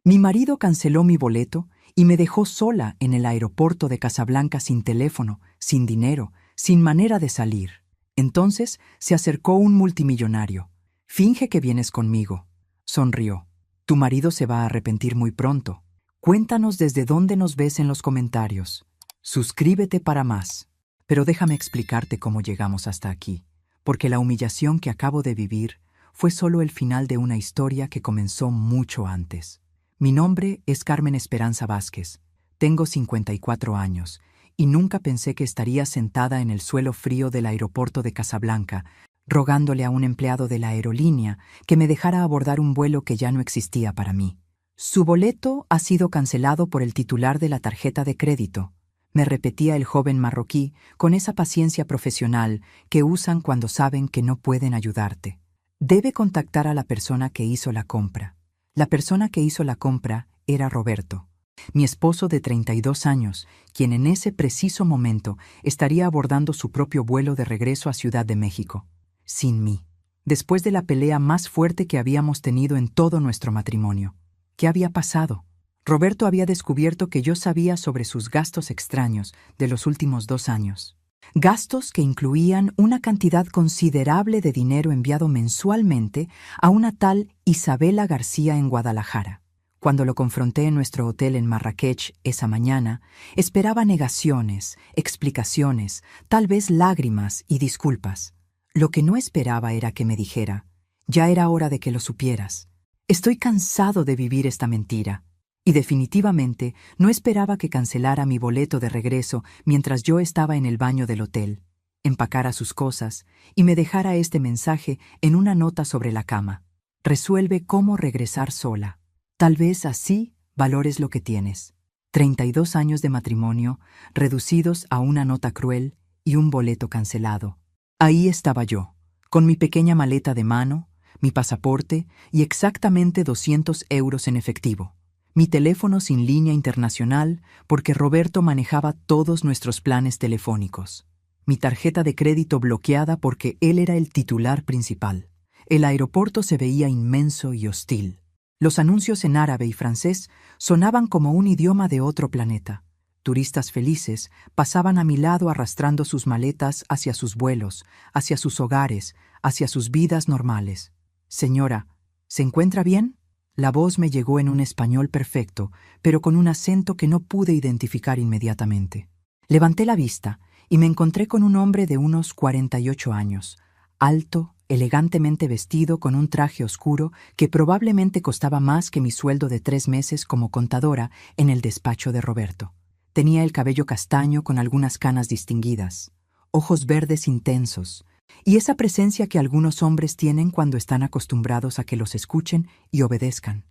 Mi marido canceló mi boleto y me dejó sola en el aeropuerto de Casablanca sin teléfono, sin dinero, sin manera de salir. Entonces se acercó un multimillonario. «Finge que vienes conmigo», sonrió. «Tu marido se va a arrepentir muy pronto. Cuéntanos desde dónde nos ves en los comentarios. Suscríbete para más». Pero déjame explicarte cómo llegamos hasta aquí, porque la humillación que acabo de vivir fue solo el final de una historia que comenzó mucho antes. Mi nombre es Carmen Esperanza Vázquez, tengo 54 años y nunca pensé que estaría sentada en el suelo frío del aeropuerto de Casablanca, rogándole a un empleado de la aerolínea que me dejara abordar un vuelo que ya no existía para mí. «Su boleto ha sido cancelado por el titular de la tarjeta de crédito», me repetía el joven marroquí con esa paciencia profesional que usan cuando saben que no pueden ayudarte. «Debe contactar a la persona que hizo la compra». La persona que hizo la compra era Roberto, mi esposo de 32 años, quien en ese preciso momento estaría abordando su propio vuelo de regreso a Ciudad de México, sin mí, después de la pelea más fuerte que habíamos tenido en todo nuestro matrimonio. ¿Qué había pasado? Roberto había descubierto que yo sabía sobre sus gastos extraños de los últimos 2 años. Gastos que incluían una cantidad considerable de dinero enviado mensualmente a una tal Isabela García en Guadalajara. Cuando lo confronté en nuestro hotel en Marrakech esa mañana, esperaba negaciones, explicaciones, tal vez lágrimas y disculpas. Lo que no esperaba era que me dijera: «Ya era hora de que lo supieras. Estoy cansado de vivir esta mentira». Y definitivamente no esperaba que cancelara mi boleto de regreso mientras yo estaba en el baño del hotel, empacara sus cosas y me dejara este mensaje en una nota sobre la cama: «Resuelve cómo regresar sola. Tal vez así valores lo que tienes». 32 años de matrimonio reducidos a una nota cruel y un boleto cancelado. Ahí estaba yo, con mi pequeña maleta de mano, mi pasaporte y exactamente 200 euros en efectivo. Mi teléfono sin línea internacional porque Roberto manejaba todos nuestros planes telefónicos. Mi tarjeta de crédito bloqueada porque él era el titular principal. El aeropuerto se veía inmenso y hostil. Los anuncios en árabe y francés sonaban como un idioma de otro planeta. Turistas felices pasaban a mi lado arrastrando sus maletas hacia sus vuelos, hacia sus hogares, hacia sus vidas normales. «Señora, ¿se encuentra bien?». La voz me llegó en un español perfecto, pero con un acento que no pude identificar inmediatamente. Levanté la vista y me encontré con un hombre de unos 48 años, alto, elegantemente vestido con un traje oscuro que probablemente costaba más que mi sueldo de 3 meses como contadora en el despacho de Roberto. Tenía el cabello castaño con algunas canas distinguidas, ojos verdes intensos, y esa presencia que algunos hombres tienen cuando están acostumbrados a que los escuchen y obedezcan.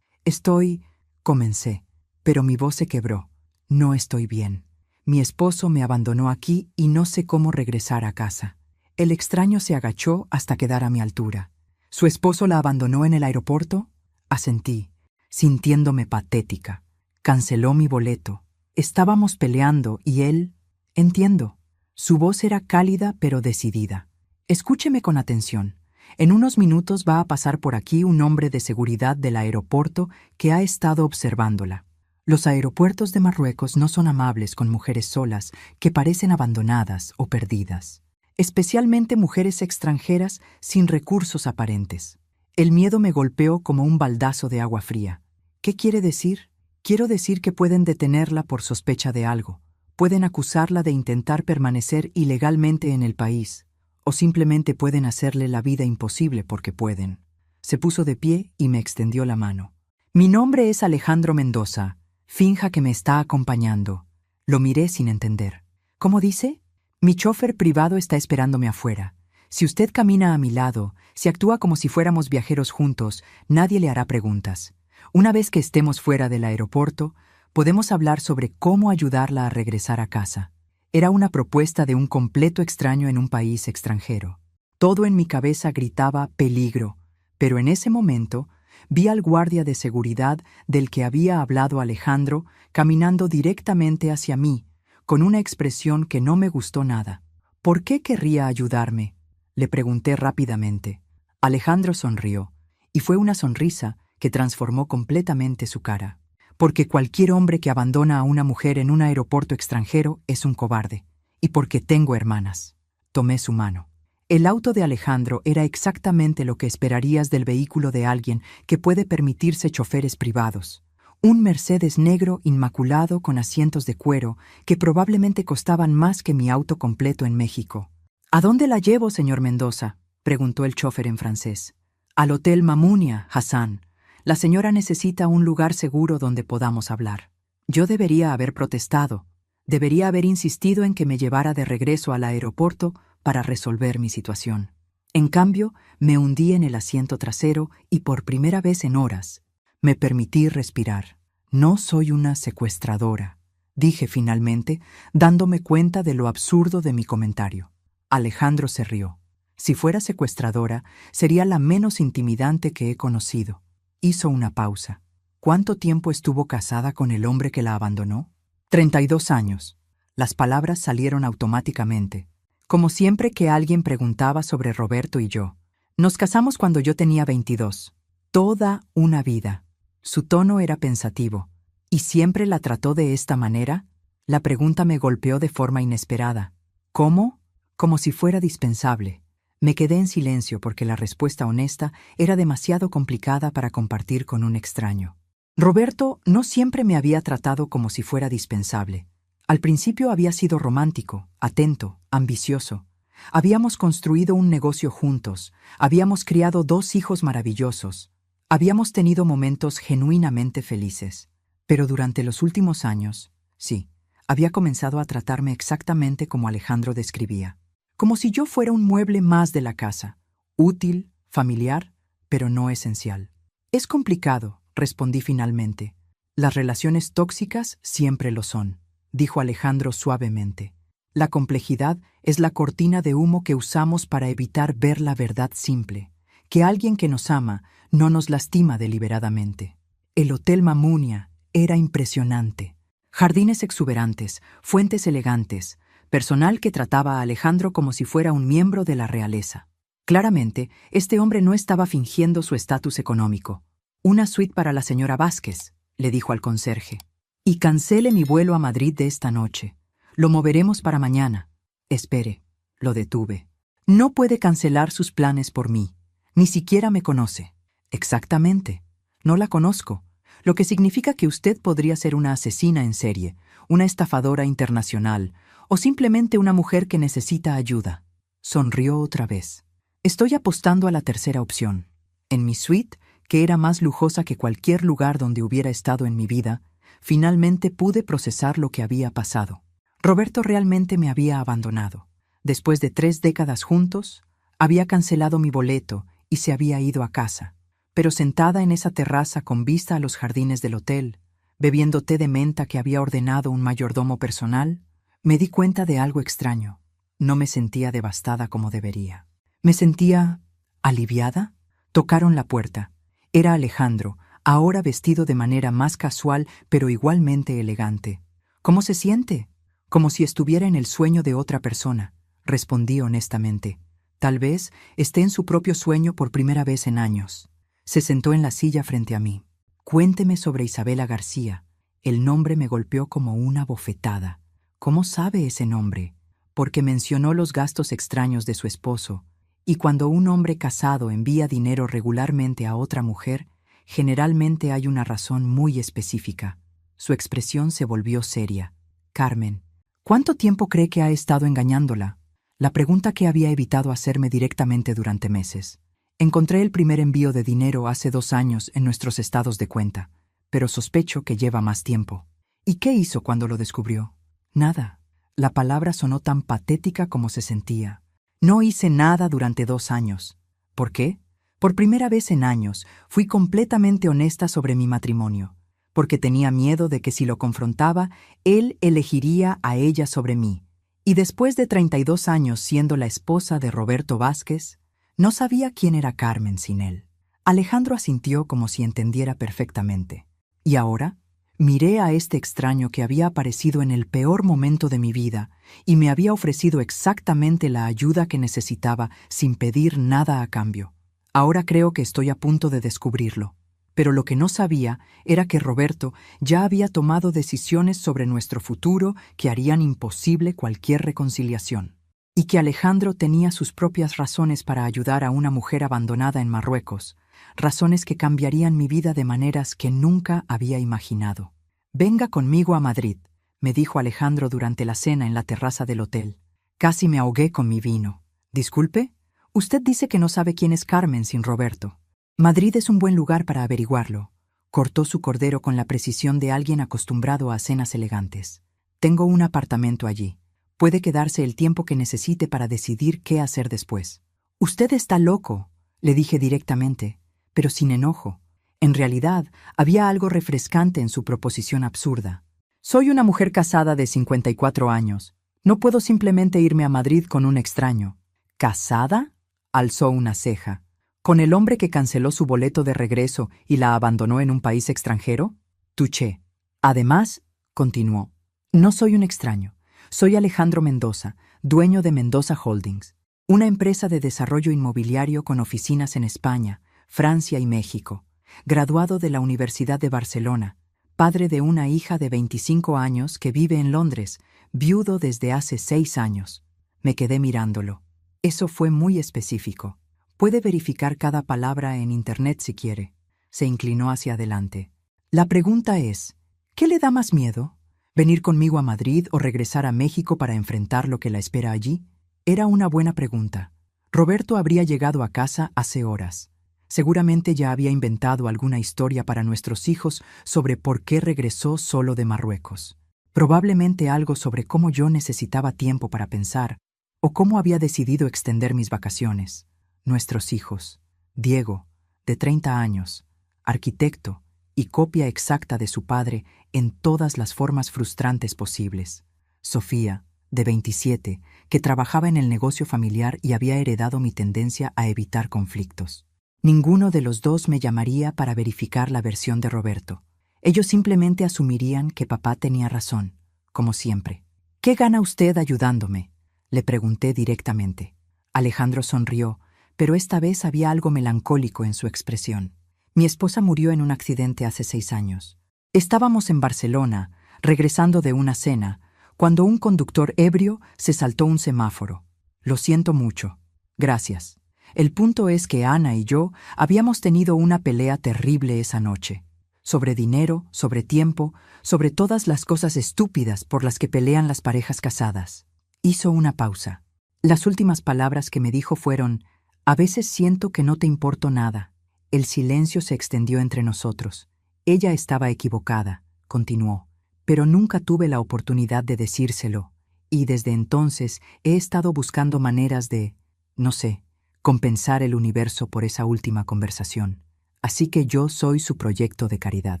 Comencé, pero mi voz se quebró. «No estoy bien. Mi esposo me abandonó aquí y no sé cómo regresar a casa». El extraño se agachó hasta quedar a mi altura. «¿Su esposo la abandonó en el aeropuerto?». Asentí, sintiéndome patética. «Canceló mi boleto. Estábamos peleando y él...». «Entiendo». Su voz era cálida pero decidida. «Escúcheme con atención. En unos minutos va a pasar por aquí un hombre de seguridad del aeropuerto que ha estado observándola. Los aeropuertos de Marruecos no son amables con mujeres solas que parecen abandonadas o perdidas, especialmente mujeres extranjeras sin recursos aparentes». El miedo me golpeó como un baldazo de agua fría. «¿Qué quiere decir?». «Quiero decir que pueden detenerla por sospecha de algo. Pueden acusarla de intentar permanecer ilegalmente en el país. O simplemente pueden hacerle la vida imposible porque pueden». Se puso de pie y me extendió la mano. «Mi nombre es Alejandro Mendoza. Finja que me está acompañando». Lo miré sin entender. «¿Cómo dice?». «Mi chofer privado está esperándome afuera. Si usted camina a mi lado, si actúa como si fuéramos viajeros juntos, nadie le hará preguntas. Una vez que estemos fuera del aeropuerto, podemos hablar sobre cómo ayudarla a regresar a casa». Era una propuesta de un completo extraño en un país extranjero. Todo en mi cabeza gritaba peligro, pero en ese momento vi al guardia de seguridad del que había hablado Alejandro caminando directamente hacia mí, con una expresión que no me gustó nada. «¿Por qué querría ayudarme?», le pregunté rápidamente. Alejandro sonrió, y fue una sonrisa que transformó completamente su cara. Porque cualquier hombre que abandona a una mujer en un aeropuerto extranjero es un cobarde. Y porque tengo hermanas. Tomé su mano. El auto de Alejandro era exactamente lo que esperarías del vehículo de alguien que puede permitirse choferes privados. Un Mercedes negro inmaculado con asientos de cuero que probablemente costaban más que mi auto completo en México. ¿A dónde la llevo, señor Mendoza?, preguntó el chofer en francés. Al Hotel Mamunia, Hassan. La señora necesita un lugar seguro donde podamos hablar. Yo debería haber protestado. Debería haber insistido en que me llevara de regreso al aeropuerto para resolver mi situación. En cambio, me hundí en el asiento trasero y por primera vez en horas me permití respirar. No soy una secuestradora, dije finalmente, dándome cuenta de lo absurdo de mi comentario. Alejandro se rió. Si fuera secuestradora, sería la menos intimidante que he conocido. Hizo una pausa. ¿Cuánto tiempo estuvo casada con el hombre que la abandonó? 32 años. Las palabras salieron automáticamente, como siempre que alguien preguntaba sobre Roberto y yo. Nos casamos cuando yo tenía 22. Toda una vida. Su tono era pensativo. ¿Y siempre la trató de esta manera? La pregunta me golpeó de forma inesperada. ¿Cómo? Como si fuera dispensable. Me quedé en silencio porque la respuesta honesta era demasiado complicada para compartir con un extraño. Roberto no siempre me había tratado como si fuera dispensable. Al principio había sido romántico, atento, ambicioso. Habíamos construido un negocio juntos, habíamos criado 2 hijos maravillosos, habíamos tenido momentos genuinamente felices. Pero durante los últimos años, sí, había comenzado a tratarme exactamente como Alejandro describía. Como si yo fuera un mueble más de la casa, útil, familiar, pero no esencial. Es complicado, respondí finalmente. Las relaciones tóxicas siempre lo son, dijo Alejandro suavemente. La complejidad es la cortina de humo que usamos para evitar ver la verdad simple, que alguien que nos ama no nos lastima deliberadamente. El Hotel Mamunia era impresionante. Jardines exuberantes, fuentes elegantes, personal que trataba a Alejandro como si fuera un miembro de la realeza. Claramente, este hombre no estaba fingiendo su estatus económico. Una suite para la señora Vázquez, le dijo al conserje. Y cancele mi vuelo a Madrid de esta noche. Lo moveremos para mañana. Espere, lo detuve. No puede cancelar sus planes por mí. Ni siquiera me conoce. Exactamente. No la conozco. Lo que significa que usted podría ser una asesina en serie, una estafadora internacional, o simplemente una mujer que necesita ayuda. Sonrió otra vez. Estoy apostando a la tercera opción. En mi suite, que era más lujosa que cualquier lugar donde hubiera estado en mi vida, finalmente pude procesar lo que había pasado. Roberto realmente me había abandonado. Después de 3 décadas juntos, había cancelado mi boleto y se había ido a casa. Pero sentada en esa terraza con vista a los jardines del hotel, bebiendo té de menta que había ordenado un mayordomo personal, me di cuenta de algo extraño. No me sentía devastada como debería. Me sentía aliviada. Tocaron la puerta. Era Alejandro, ahora vestido de manera más casual pero igualmente elegante. ¿Cómo se siente? Como si estuviera en el sueño de otra persona, respondí honestamente. Tal vez esté en su propio sueño por primera vez en años. Se sentó en la silla frente a mí. Cuénteme sobre Isabela García. El nombre me golpeó como una bofetada. ¿Cómo sabe ese nombre? Porque mencionó los gastos extraños de su esposo, y cuando un hombre casado envía dinero regularmente a otra mujer, generalmente hay una razón muy específica. Su expresión se volvió seria. Carmen, ¿cuánto tiempo cree que ha estado engañándola? La pregunta que había evitado hacerme directamente durante meses. Encontré el primer envío de dinero hace 2 años en nuestros estados de cuenta, pero sospecho que lleva más tiempo. ¿Y qué hizo cuando lo descubrió? Nada. La palabra sonó tan patética como se sentía. No hice nada durante 2 años. ¿Por qué? Por primera vez en años, fui completamente honesta sobre mi matrimonio, porque tenía miedo de que si lo confrontaba, él elegiría a ella sobre mí. Y después de 32 años siendo la esposa de Roberto Vázquez, no sabía quién era Carmen sin él. Alejandro asintió como si entendiera perfectamente. ¿Y ahora? Miré a este extraño que había aparecido en el peor momento de mi vida y me había ofrecido exactamente la ayuda que necesitaba sin pedir nada a cambio. Ahora creo que estoy a punto de descubrirlo. Pero lo que no sabía era que Roberto ya había tomado decisiones sobre nuestro futuro que harían imposible cualquier reconciliación, y que Alejandro tenía sus propias razones para ayudar a una mujer abandonada en Marruecos, razones que cambiarían mi vida de maneras que nunca había imaginado. «Venga conmigo a Madrid», me dijo Alejandro durante la cena en la terraza del hotel. Casi me ahogué con mi vino. «Disculpe, usted dice que no sabe quién es Carmen sin Roberto». «Madrid es un buen lugar para averiguarlo», cortó su cordero con la precisión de alguien acostumbrado a cenas elegantes. «Tengo un apartamento allí. Puede quedarse el tiempo que necesite para decidir qué hacer después». «Usted está loco», le dije directamente, pero sin enojo. En realidad, había algo refrescante en su proposición absurda. «Soy una mujer casada de 54 años. No puedo simplemente irme a Madrid con un extraño». «¿Casada?», alzó una ceja. «¿Con el hombre que canceló su boleto de regreso y la abandonó en un país extranjero?» Tuché. «Además», continuó, «no soy un extraño. Soy Alejandro Mendoza, dueño de Mendoza Holdings, una empresa de desarrollo inmobiliario con oficinas en España, Francia y México, graduado de la Universidad de Barcelona, padre de una hija de 25 años que vive en Londres, viudo desde hace 6 años». Me quedé mirándolo. Eso fue muy específico. Puede verificar cada palabra en Internet si quiere. Se inclinó hacia adelante. «La pregunta es, ¿qué le da más miedo? ¿Venir conmigo a Madrid o regresar a México para enfrentar lo que la espera allí?» Era una buena pregunta. Roberto habría llegado a casa hace horas. Seguramente ya había inventado alguna historia para nuestros hijos sobre por qué regresó solo de Marruecos. Probablemente algo sobre cómo yo necesitaba tiempo para pensar, o cómo había decidido extender mis vacaciones. Nuestros hijos, Diego, de 30 años, arquitecto y copia exacta de su padre en todas las formas frustrantes posibles. Sofía, de 27, que trabajaba en el negocio familiar y había heredado mi tendencia a evitar conflictos. Ninguno de los dos me llamaría para verificar la versión de Roberto. Ellos simplemente asumirían que papá tenía razón, como siempre. «¿Qué gana usted ayudándome?», le pregunté directamente. Alejandro sonrió, pero esta vez había algo melancólico en su expresión. «Mi esposa murió en un accidente hace 6 años. Estábamos en Barcelona, regresando de una cena, cuando un conductor ebrio se saltó un semáforo. Lo siento mucho. Gracias. El punto es que Ana y yo habíamos tenido una pelea terrible esa noche. Sobre dinero, sobre tiempo, sobre todas las cosas estúpidas por las que pelean las parejas casadas». Hizo una pausa. Las últimas palabras que me dijo fueron: «A veces siento que no te importo nada». El silencio se extendió entre nosotros. «Ella estaba equivocada», continuó, «pero nunca tuve la oportunidad de decírselo, y desde entonces he estado buscando maneras de, no sé, compensar el universo por esa última conversación. Así que yo soy su proyecto de caridad.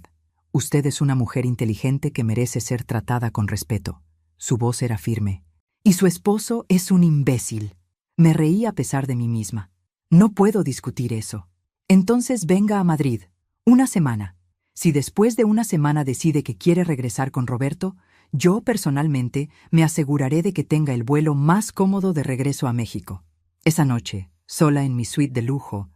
Usted es una mujer inteligente que merece ser tratada con respeto». Su voz era firme. «Y su esposo es un imbécil». Me reí a pesar de mí misma. «No puedo discutir eso». «Entonces venga a Madrid. Una semana. Si después de una semana decide que quiere regresar con Roberto, yo personalmente me aseguraré de que tenga el vuelo más cómodo de regreso a México». Esa noche, sola en mi suite de lujo,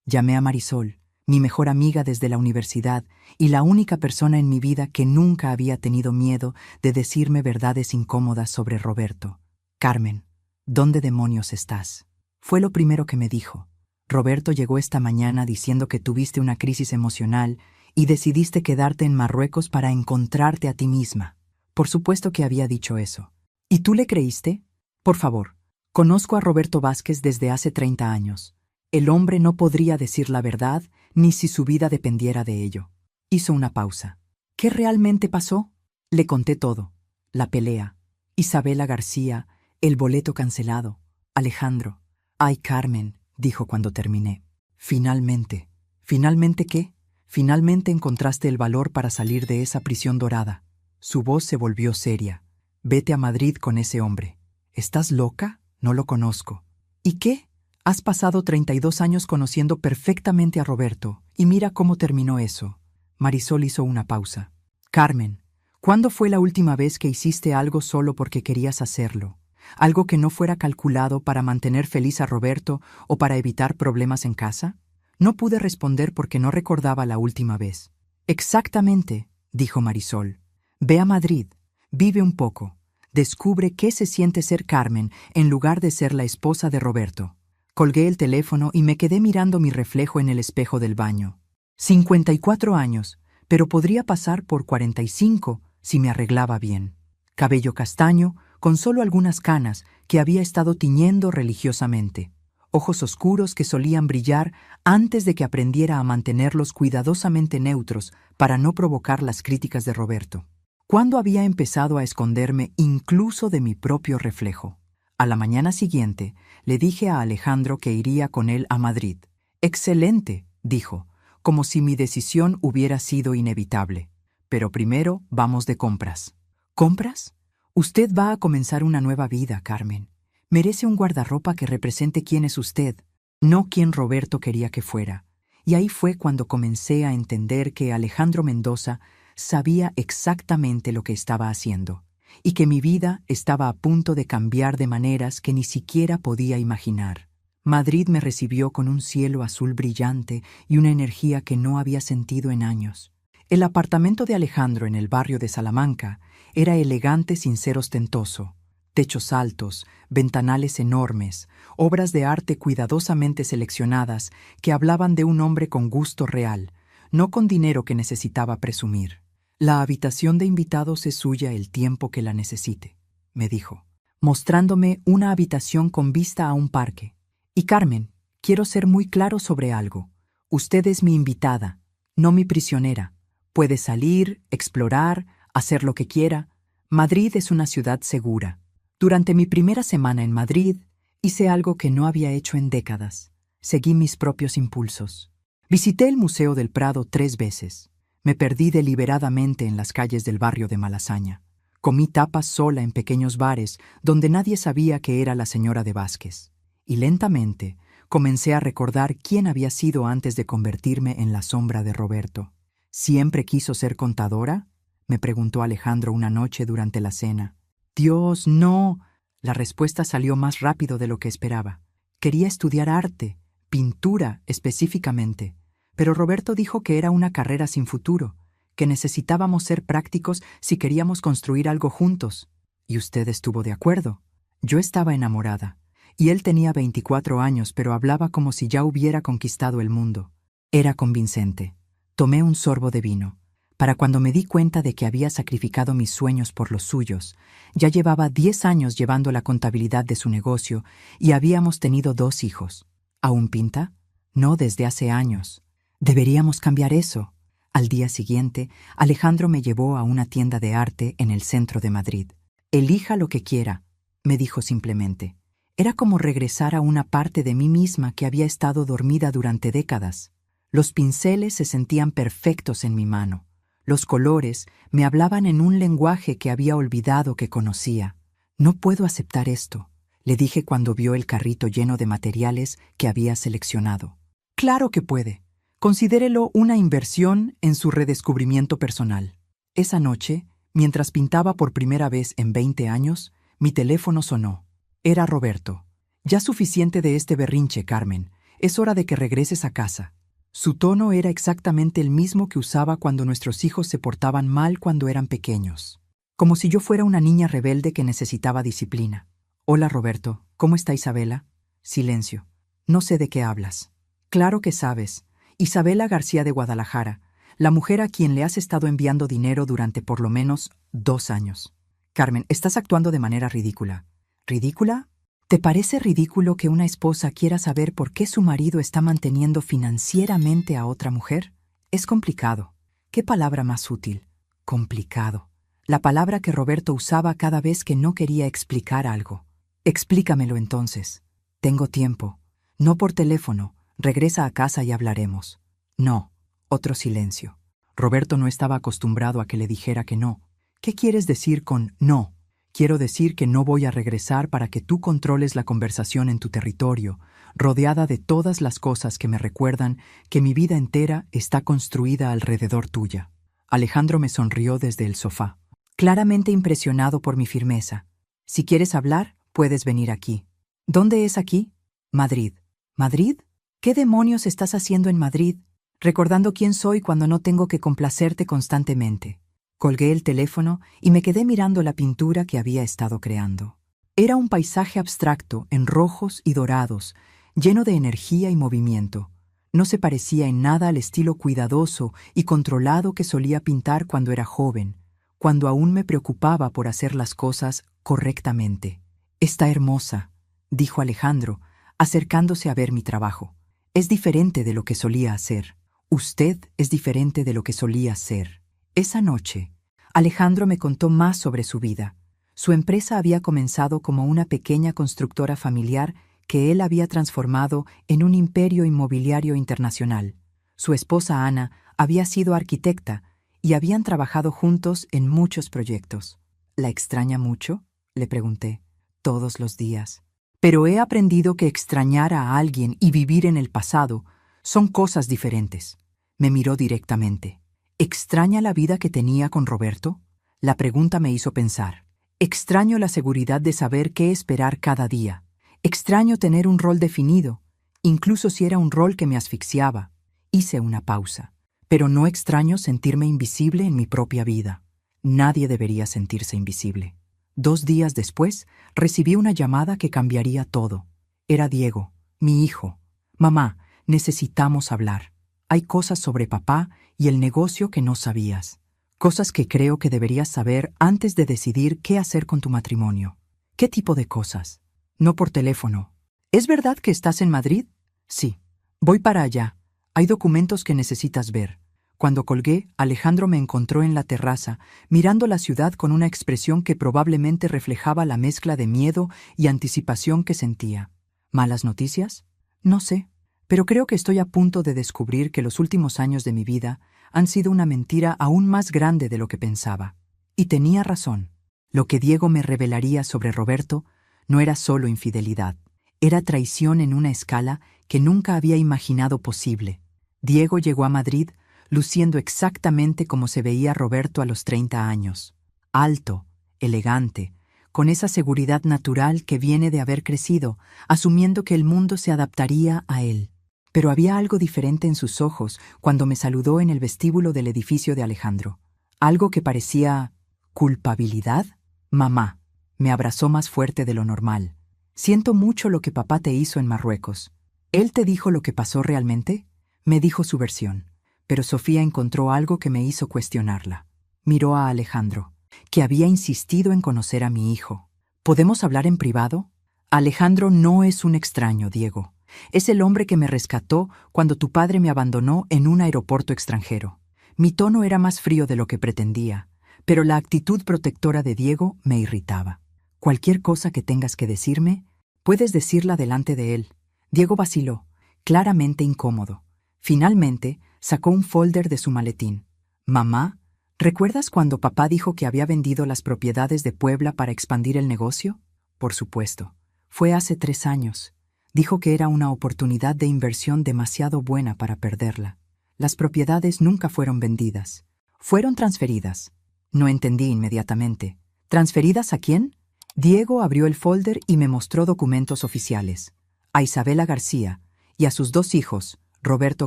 llamé a Marisol, mi mejor amiga desde la universidad y la única persona en mi vida que nunca había tenido miedo de decirme verdades incómodas sobre Roberto. «Carmen, ¿dónde demonios estás?». Fue lo primero que me dijo. «Roberto llegó esta mañana diciendo que tuviste una crisis emocional y decidiste quedarte en Marruecos para encontrarte a ti misma». Por supuesto que había dicho eso. «¿Y tú le creíste? Por favor, conozco a Roberto Vázquez desde hace 30 años. El hombre no podría decir la verdad ni si su vida dependiera de ello». Hizo una pausa. «¿Qué realmente pasó?». Le conté todo. La pelea, Isabela García, el boleto cancelado, Alejandro. «Ay, Carmen», dijo cuando terminé. «Finalmente». «¿Finalmente qué?». «Finalmente encontraste el valor para salir de esa prisión dorada». Su voz se volvió seria. «Vete a Madrid con ese hombre». «¿Estás loca? No lo conozco». «¿Y qué? Has pasado 32 años conociendo perfectamente a Roberto, y mira cómo terminó eso». Marisol hizo una pausa. «Carmen, ¿cuándo fue la última vez que hiciste algo solo porque querías hacerlo? Algo que no fuera calculado para mantener feliz a Roberto o para evitar problemas en casa? No pude responder porque no recordaba la última vez. Exactamente, dijo Marisol. Ve a Madrid, vive un poco. Descubre qué se siente ser Carmen en lugar de ser la esposa de Roberto. Colgué el teléfono y me quedé mirando mi reflejo en el espejo del baño. 54 años, pero podría pasar por 45 si me arreglaba bien. Cabello castaño, con solo algunas canas que había estado tiñendo religiosamente. Ojos oscuros que solían brillar antes de que aprendiera a mantenerlos cuidadosamente neutros para no provocar las críticas de Roberto. ¿Cuándo había empezado a esconderme incluso de mi propio reflejo? A la mañana siguiente, le dije a Alejandro que iría con él a Madrid. «Excelente», dijo, como si mi decisión hubiera sido inevitable. «Pero primero vamos de compras». «¿Compras? Usted va a comenzar una nueva vida, Carmen. Merece un guardarropa que represente quién es usted, no quién Roberto quería que fuera». Y ahí fue cuando comencé a entender que Alejandro Mendoza sabía exactamente lo que estaba haciendo, y que mi vida estaba a punto de cambiar de maneras que ni siquiera podía imaginar. Madrid me recibió con un cielo azul brillante y una energía que no había sentido en años. El apartamento de Alejandro en el barrio de Salamanca era elegante sin ser ostentoso. Techos altos, ventanales enormes, obras de arte cuidadosamente seleccionadas que hablaban de un hombre con gusto real, no con dinero que necesitaba presumir. «La habitación de invitados es suya el tiempo que la necesite», me dijo, mostrándome una habitación con vista a un parque. «Y Carmen, quiero ser muy claro sobre algo. Usted es mi invitada, no mi prisionera. Puede salir, explorar, hacer lo que quiera. Madrid es una ciudad segura». Durante mi primera semana en Madrid, hice algo que no había hecho en décadas. Seguí mis propios impulsos. Visité el Museo del Prado 3 veces. Me perdí deliberadamente en las calles del barrio de Malasaña. Comí tapas sola en pequeños bares donde nadie sabía que era la señora de Vázquez. Y lentamente comencé a recordar quién había sido antes de convertirme en la sombra de Roberto. ¿Siempre quiso ser contadora?, me preguntó Alejandro una noche durante la cena. «Dios, no». La respuesta salió más rápido de lo que esperaba. Quería estudiar arte, pintura específicamente. Pero Roberto dijo que era una carrera sin futuro, que necesitábamos ser prácticos si queríamos construir algo juntos. Y usted estuvo de acuerdo. Yo estaba enamorada, y él tenía 24 años, pero hablaba como si ya hubiera conquistado el mundo. Era convincente. Tomé un sorbo de vino. Para cuando me di cuenta de que había sacrificado mis sueños por los suyos, ya llevaba 10 años llevando la contabilidad de su negocio y habíamos tenido 2 hijos. ¿Aún pinta? No, desde hace años. Deberíamos cambiar eso. Al día siguiente, Alejandro me llevó a una tienda de arte en el centro de Madrid. «Elija lo que quiera», me dijo simplemente. Era como regresar a una parte de mí misma que había estado dormida durante décadas. Los pinceles se sentían perfectos en mi mano. Los colores me hablaban en un lenguaje que había olvidado que conocía. «No puedo aceptar esto», le dije cuando vio el carrito lleno de materiales que había seleccionado. «Claro que puede. Considérelo una inversión en su redescubrimiento personal». Esa noche, mientras pintaba por primera vez en 20 años, mi teléfono sonó. Era Roberto. «Ya suficiente de este berrinche, Carmen. Es hora de que regreses a casa». Su tono era exactamente el mismo que usaba cuando nuestros hijos se portaban mal cuando eran pequeños. Como si yo fuera una niña rebelde que necesitaba disciplina. «Hola, Roberto. ¿Cómo está Isabela?» Silencio. «No sé de qué hablas». «Claro que sabes. Isabela García de Guadalajara, la mujer a quien le has estado enviando dinero durante por lo menos 2 años. Carmen, estás actuando de manera ridícula». ¿Ridícula? ¿Te parece ridículo que una esposa quiera saber por qué su marido está manteniendo financieramente a otra mujer? Es complicado. ¿Qué palabra más útil? Complicado. La palabra que Roberto usaba cada vez que no quería explicar algo. «Explícamelo entonces». «Tengo tiempo». «No por teléfono. Regresa a casa y hablaremos». «No». Otro silencio. Roberto no estaba acostumbrado a que le dijera que no. «¿Qué quieres decir con no?» «Quiero decir que no voy a regresar para que tú controles la conversación en tu territorio, rodeada de todas las cosas que me recuerdan que mi vida entera está construida alrededor tuya». Alejandro me sonrió desde el sofá, claramente impresionado por mi firmeza. «Si quieres hablar, puedes venir aquí». «¿Dónde es aquí?» «Madrid». «¿Madrid? ¿Qué demonios estás haciendo en Madrid, recordando quién soy cuando no tengo que complacerte constantemente? Colgué el teléfono y me quedé mirando la pintura que había estado creando. Era un paisaje abstracto, en rojos y dorados, lleno de energía y movimiento. No se parecía en nada al estilo cuidadoso y controlado que solía pintar cuando era joven, cuando aún me preocupaba por hacer las cosas correctamente. «Está hermosa», dijo Alejandro, acercándose a ver mi trabajo. «Es diferente de lo que solía hacer. Usted es diferente de lo que solía ser». Esa noche, Alejandro me contó más sobre su vida. Su empresa había comenzado como una pequeña constructora familiar que él había transformado en un imperio inmobiliario internacional. Su esposa Ana había sido arquitecta y habían trabajado juntos en muchos proyectos. «¿La extraña mucho?», le pregunté. «Todos los días. Pero he aprendido que extrañar a alguien y vivir en el pasado son cosas diferentes». Me miró directamente. «¿Extraña la vida que tenía con Roberto?». La pregunta me hizo pensar. «Extraño la seguridad de saber qué esperar cada día. Extraño tener un rol definido, incluso si era un rol que me asfixiaba». Hice una pausa. «Pero no extraño sentirme invisible en mi propia vida». Nadie debería sentirse invisible. 2 días después, recibí una llamada que cambiaría todo. Era Diego, mi hijo. «Mamá, necesitamos hablar. Hay cosas sobre papá y el negocio que no sabías. Cosas que creo que deberías saber antes de decidir qué hacer con tu matrimonio». «¿Qué tipo de cosas?». «No por teléfono». «¿Es verdad que estás en Madrid?». «Sí. Voy para allá. Hay documentos que necesitas ver». Cuando colgué, Alejandro me encontró en la terraza, mirando la ciudad con una expresión que probablemente reflejaba la mezcla de miedo y anticipación que sentía. ¿Malas noticias? No sé, pero creo que estoy a punto de descubrir que los últimos años de mi vida han sido una mentira aún más grande de lo que pensaba. Y tenía razón. Lo que Diego me revelaría sobre Roberto no era solo infidelidad, era traición en una escala que nunca había imaginado posible. Diego llegó a Madrid luciendo exactamente como se veía Roberto a los 30 años. Alto, elegante, con esa seguridad natural que viene de haber crecido, asumiendo que el mundo se adaptaría a él. Pero había algo diferente en sus ojos cuando me saludó en el vestíbulo del edificio de Alejandro. Algo que parecía... ¿culpabilidad? «Mamá», me abrazó más fuerte de lo normal. «Siento mucho lo que papá te hizo en Marruecos». «¿Él te dijo lo que pasó realmente?». Me dijo su versión. Pero Sofía encontró algo que me hizo cuestionarla. Miró a Alejandro, que había insistido en conocer a mi hijo. «¿Podemos hablar en privado?». «Alejandro no es un extraño, Diego. Es el hombre que me rescató cuando tu padre me abandonó en un aeropuerto extranjero». Mi tono era más frío de lo que pretendía, pero la actitud protectora de Diego me irritaba. «Cualquier cosa que tengas que decirme, puedes decirla delante de él». Diego vaciló, claramente incómodo. Finalmente, sacó un folder de su maletín. «Mamá, ¿recuerdas cuando papá dijo que había vendido las propiedades de Puebla para expandir el negocio?». «Por supuesto. Fue hace 3 años. Dijo que era una oportunidad de inversión demasiado buena para perderla. Las propiedades nunca fueron vendidas. Fueron transferidas». No entendí inmediatamente. «¿Transferidas a quién?». Diego abrió el folder y me mostró documentos oficiales. A Isabela García y a sus 2 hijos, Roberto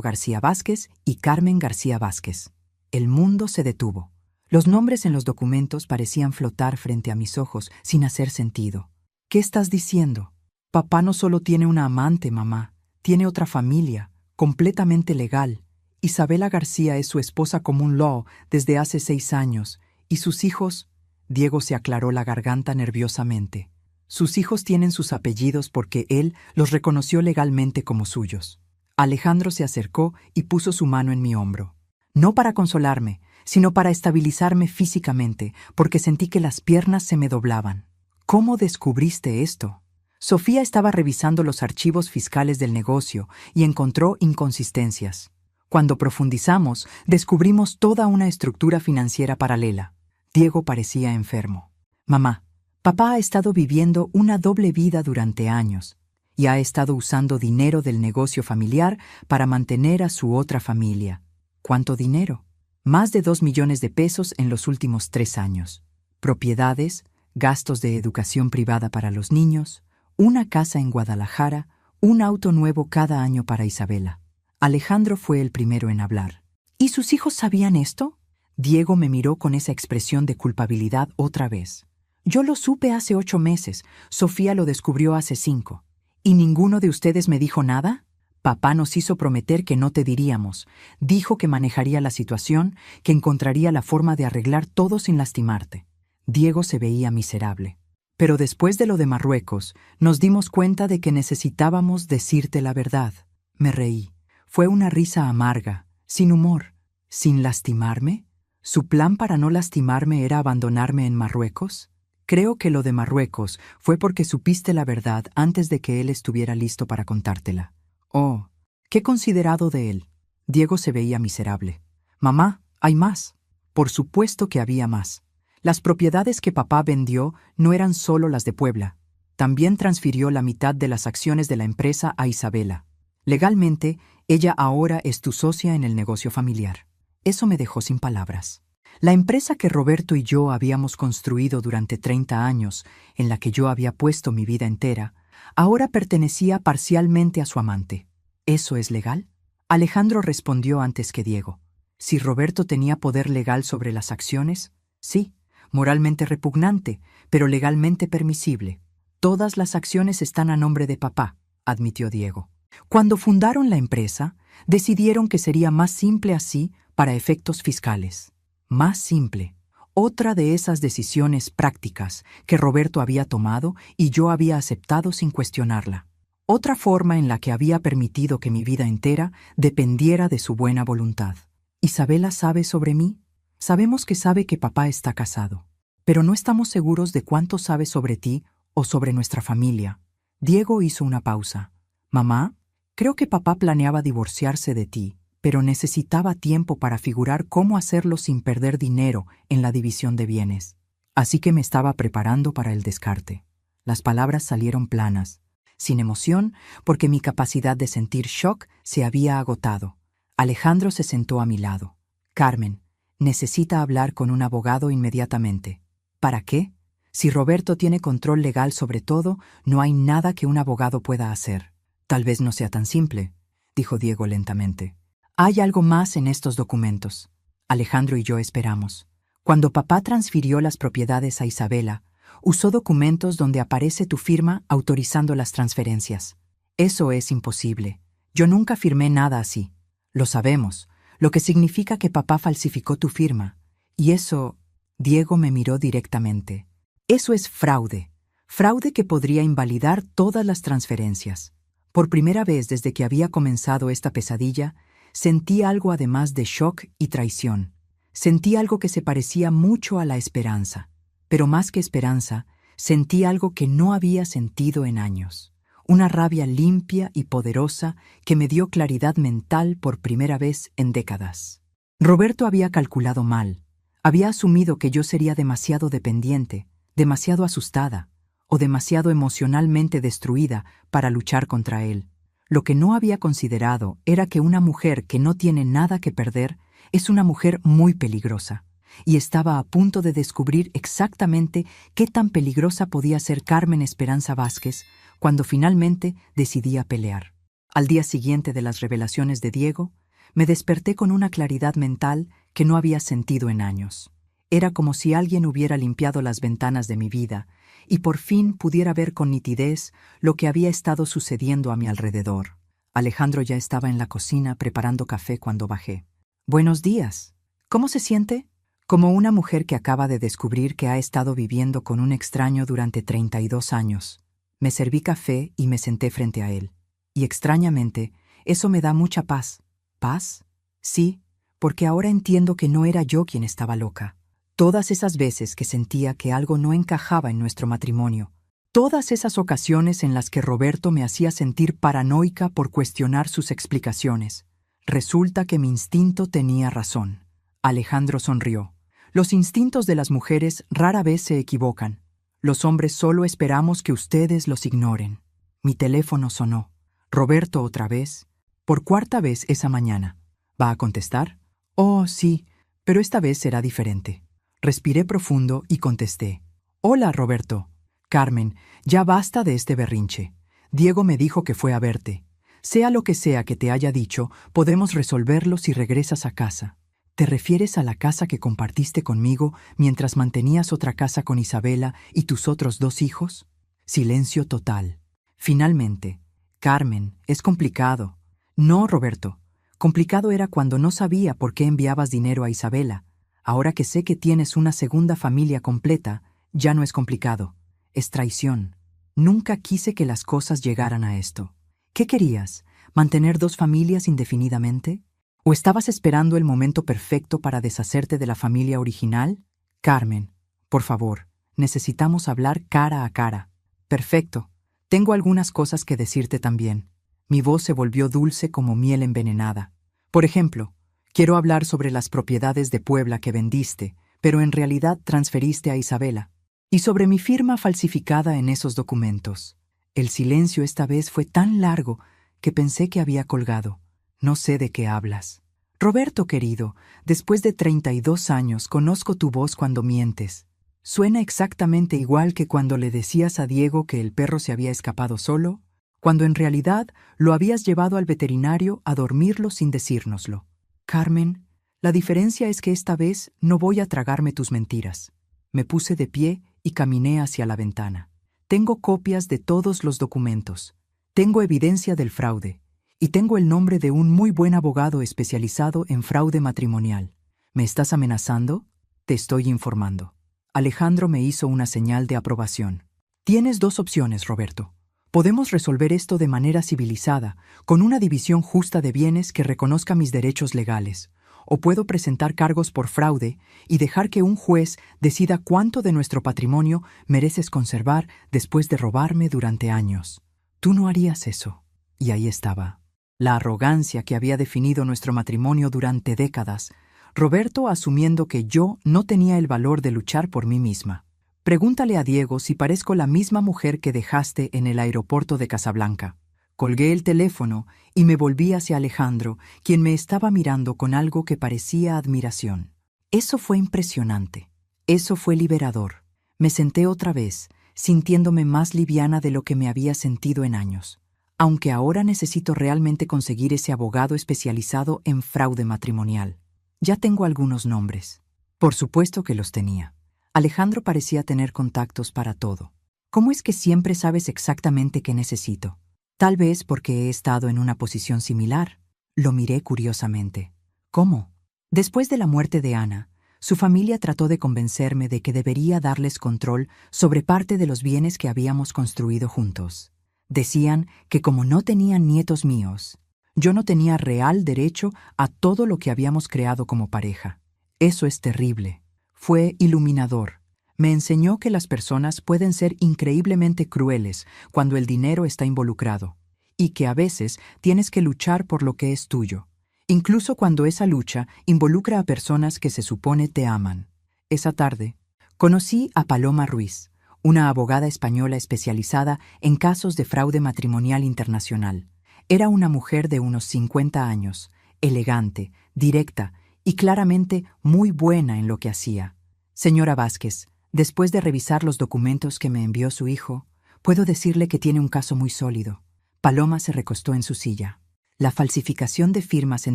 García Vázquez y Carmen García Vázquez. El mundo se detuvo. Los nombres en los documentos parecían flotar frente a mis ojos sin hacer sentido. «¿Qué estás diciendo? Papá no solo tiene una amante, mamá, tiene otra familia, completamente legal. Isabela García es su esposa common law desde hace 6 años, y sus hijos...». Diego se aclaró la garganta nerviosamente. «Sus hijos tienen sus apellidos porque él los reconoció legalmente como suyos». Alejandro se acercó y puso su mano en mi hombro. No para consolarme, sino para estabilizarme físicamente, porque sentí que las piernas se me doblaban. «¿Cómo descubriste esto?». Sofía estaba revisando los archivos fiscales del negocio y encontró inconsistencias. Cuando profundizamos, descubrimos toda una estructura financiera paralela. Diego parecía enfermo. «Mamá, papá ha estado viviendo una doble vida durante años y ha estado usando dinero del negocio familiar para mantener a su otra familia». «¿Cuánto dinero?». «Más de 2 millones de pesos en los últimos 3 años. Propiedades, gastos de educación privada para los niños, una casa en Guadalajara, Un auto nuevo cada año para Isabela. Alejandro fue el primero en hablar. ¿Y sus hijos sabían esto? Diego me miró con esa expresión de culpabilidad otra vez. Yo lo supe hace 8 meses, Sofía lo descubrió hace 5. ¿Y ninguno de ustedes me dijo nada? Papá nos hizo prometer que no te diríamos. Dijo que manejaría la situación, que encontraría la forma de arreglar todo sin lastimarte. Diego se veía miserable. Pero después de lo de Marruecos, nos dimos cuenta de que necesitábamos decirte la verdad. Me reí. Fue una risa amarga, sin humor. ¿Sin lastimarme? ¿Su plan para no lastimarme era abandonarme en Marruecos? Creo que lo de Marruecos fue porque supiste la verdad antes de que él estuviera listo para contártela. Oh, qué considerado de él. Diego se veía miserable. Mamá, hay más. Por supuesto que había más. Las propiedades que papá vendió no eran solo las de Puebla. También transfirió la mitad de las acciones de la empresa a Isabela. Legalmente, ella ahora es tu socia en el negocio familiar. Eso me dejó sin palabras. La empresa que Roberto y yo habíamos construido durante 30 años, en la que yo había puesto mi vida entera, ahora pertenecía parcialmente a su amante. ¿Eso es legal? Alejandro respondió antes que Diego. Si Roberto tenía poder legal sobre las acciones, sí, moralmente repugnante, pero legalmente permisible. Todas las acciones están a nombre de papá, admitió Diego. Cuando fundaron la empresa, decidieron que sería más simple así para efectos fiscales. Más simple. Otra de esas decisiones prácticas que Roberto había tomado y yo había aceptado sin cuestionarla. Otra forma en la que había permitido que mi vida entera dependiera de su buena voluntad. ¿Isabela sabe sobre mí? Sabemos que sabe que papá está casado, pero no estamos seguros de cuánto sabe sobre ti o sobre nuestra familia. Diego hizo una pausa. Mamá, creo que papá planeaba divorciarse de ti, pero necesitaba tiempo para figurar cómo hacerlo sin perder dinero en la división de bienes. Así que me estaba preparando para el descarte. Las palabras salieron planas, sin emoción, porque mi capacidad de sentir shock se había agotado. Alejandro se sentó a mi lado. Carmen, necesita hablar con un abogado inmediatamente. ¿Para qué? Si Roberto tiene control legal sobre todo, no hay nada que un abogado pueda hacer. Tal vez no sea tan simple, dijo Diego lentamente. Hay algo más en estos documentos. Alejandro y yo esperamos. Cuando papá transfirió las propiedades a Isabela, usó documentos donde aparece tu firma autorizando las transferencias. Eso es imposible. Yo nunca firmé nada así. Lo sabemos, lo que significa que papá falsificó tu firma. Y eso... Diego me miró directamente. Eso es fraude. Fraude que podría invalidar todas las transferencias. Por primera vez desde que había comenzado esta pesadilla, sentí algo además de shock y traición. Sentí algo que se parecía mucho a la esperanza. Pero más que esperanza, sentí algo que no había sentido en años. Una rabia limpia y poderosa que me dio claridad mental por primera vez en décadas. Roberto había calculado mal. Había asumido que yo sería demasiado dependiente, demasiado asustada o demasiado emocionalmente destruida para luchar contra él. Lo que no había considerado era que una mujer que no tiene nada que perder es una mujer muy peligrosa, y estaba a punto de descubrir exactamente qué tan peligrosa podía ser Carmen Esperanza Vázquez cuando finalmente decidí pelear. Al día siguiente de las revelaciones de Diego, me desperté con una claridad mental que no había sentido en años. Era como si alguien hubiera limpiado las ventanas de mi vida y por fin pudiera ver con nitidez lo que había estado sucediendo a mi alrededor. Alejandro ya estaba en la cocina preparando café cuando bajé. «Buenos días. ¿Cómo se siente?» Como una mujer que acaba de descubrir que ha estado viviendo con un extraño durante 32 años. Me serví café y me senté frente a él. Y extrañamente, eso me da mucha paz. ¿Paz? Sí, porque ahora entiendo que no era yo quien estaba loca. Todas esas veces que sentía que algo no encajaba en nuestro matrimonio. Todas esas ocasiones en las que Roberto me hacía sentir paranoica por cuestionar sus explicaciones. Resulta que mi instinto tenía razón. Alejandro sonrió. Los instintos de las mujeres rara vez se equivocan. Los hombres solo esperamos que ustedes los ignoren. Mi teléfono sonó. Roberto otra vez. Por 4ª vez esa mañana. ¿Va a contestar? Oh, sí, pero esta vez será diferente. Respiré profundo y contesté. Hola, Roberto. Carmen, ya basta de este berrinche. Diego me dijo que fue a verte. Sea lo que sea que te haya dicho, podemos resolverlo si regresas a casa. ¿Te refieres a la casa que compartiste conmigo mientras mantenías otra casa con Isabela y tus otros 2 hijos? Silencio total. Finalmente, Carmen, es complicado. No, Roberto. Complicado era cuando no sabía por qué enviabas dinero a Isabela. Ahora que sé que tienes una segunda familia completa, ya no es complicado. Es traición. Nunca quise que las cosas llegaran a esto. ¿Qué querías? ¿Mantener 2 familias indefinidamente? ¿O estabas esperando el momento perfecto para deshacerte de la familia original? Carmen, por favor, necesitamos hablar cara a cara. Perfecto. Tengo algunas cosas que decirte también. Mi voz se volvió dulce como miel envenenada. Por ejemplo, quiero hablar sobre las propiedades de Puebla que vendiste, pero en realidad transferiste a Isabela. Y sobre mi firma falsificada en esos documentos. El silencio esta vez fue tan largo que pensé que había colgado. No sé de qué hablas. Roberto, querido, después de 32 años conozco tu voz cuando mientes. Suena exactamente igual que cuando le decías a Diego que el perro se había escapado solo, cuando en realidad lo habías llevado al veterinario a dormirlo sin decírnoslo. Carmen, la diferencia es que esta vez no voy a tragarme tus mentiras. Me puse de pie y caminé hacia la ventana. Tengo copias de todos los documentos. Tengo evidencia del fraude. Y tengo el nombre de un muy buen abogado especializado en fraude matrimonial. ¿Me estás amenazando? Te estoy informando. Alejandro me hizo una señal de aprobación. Tienes 2 opciones, Roberto. Podemos resolver esto de manera civilizada, con una división justa de bienes que reconozca mis derechos legales. O puedo presentar cargos por fraude y dejar que un juez decida cuánto de nuestro patrimonio mereces conservar después de robarme durante años. Tú no harías eso. Y ahí estaba. La arrogancia que había definido nuestro matrimonio durante décadas, Roberto asumiendo que yo no tenía el valor de luchar por mí misma. Pregúntale a Diego si parezco la misma mujer que dejaste en el aeropuerto de Casablanca. Colgué el teléfono y me volví hacia Alejandro, quien me estaba mirando con algo que parecía admiración. Eso fue impresionante. Eso fue liberador. Me senté otra vez, sintiéndome más liviana de lo que me había sentido en años. Aunque ahora necesito realmente conseguir ese abogado especializado en fraude matrimonial. Ya tengo algunos nombres. Por supuesto que los tenía. Alejandro parecía tener contactos para todo. ¿Cómo es que siempre sabes exactamente qué necesito? Tal vez porque he estado en una posición similar. Lo miré curiosamente. ¿Cómo? Después de la muerte de Ana, su familia trató de convencerme de que debería darles control sobre parte de los bienes que habíamos construido juntos. Decían que como no tenían nietos míos, yo no tenía real derecho a todo lo que habíamos creado como pareja. Eso es terrible. Fue iluminador. Me enseñó que las personas pueden ser increíblemente crueles cuando el dinero está involucrado, y que a veces tienes que luchar por lo que es tuyo, incluso cuando esa lucha involucra a personas que se supone te aman. Esa tarde, conocí a Paloma Ruiz, una abogada española especializada en casos de fraude matrimonial internacional. Era una mujer de unos 50 años, elegante, directa y claramente muy buena en lo que hacía. Señora Vázquez, después de revisar los documentos que me envió su hijo, puedo decirle que tiene un caso muy sólido. Paloma se recostó en su silla. La falsificación de firmas en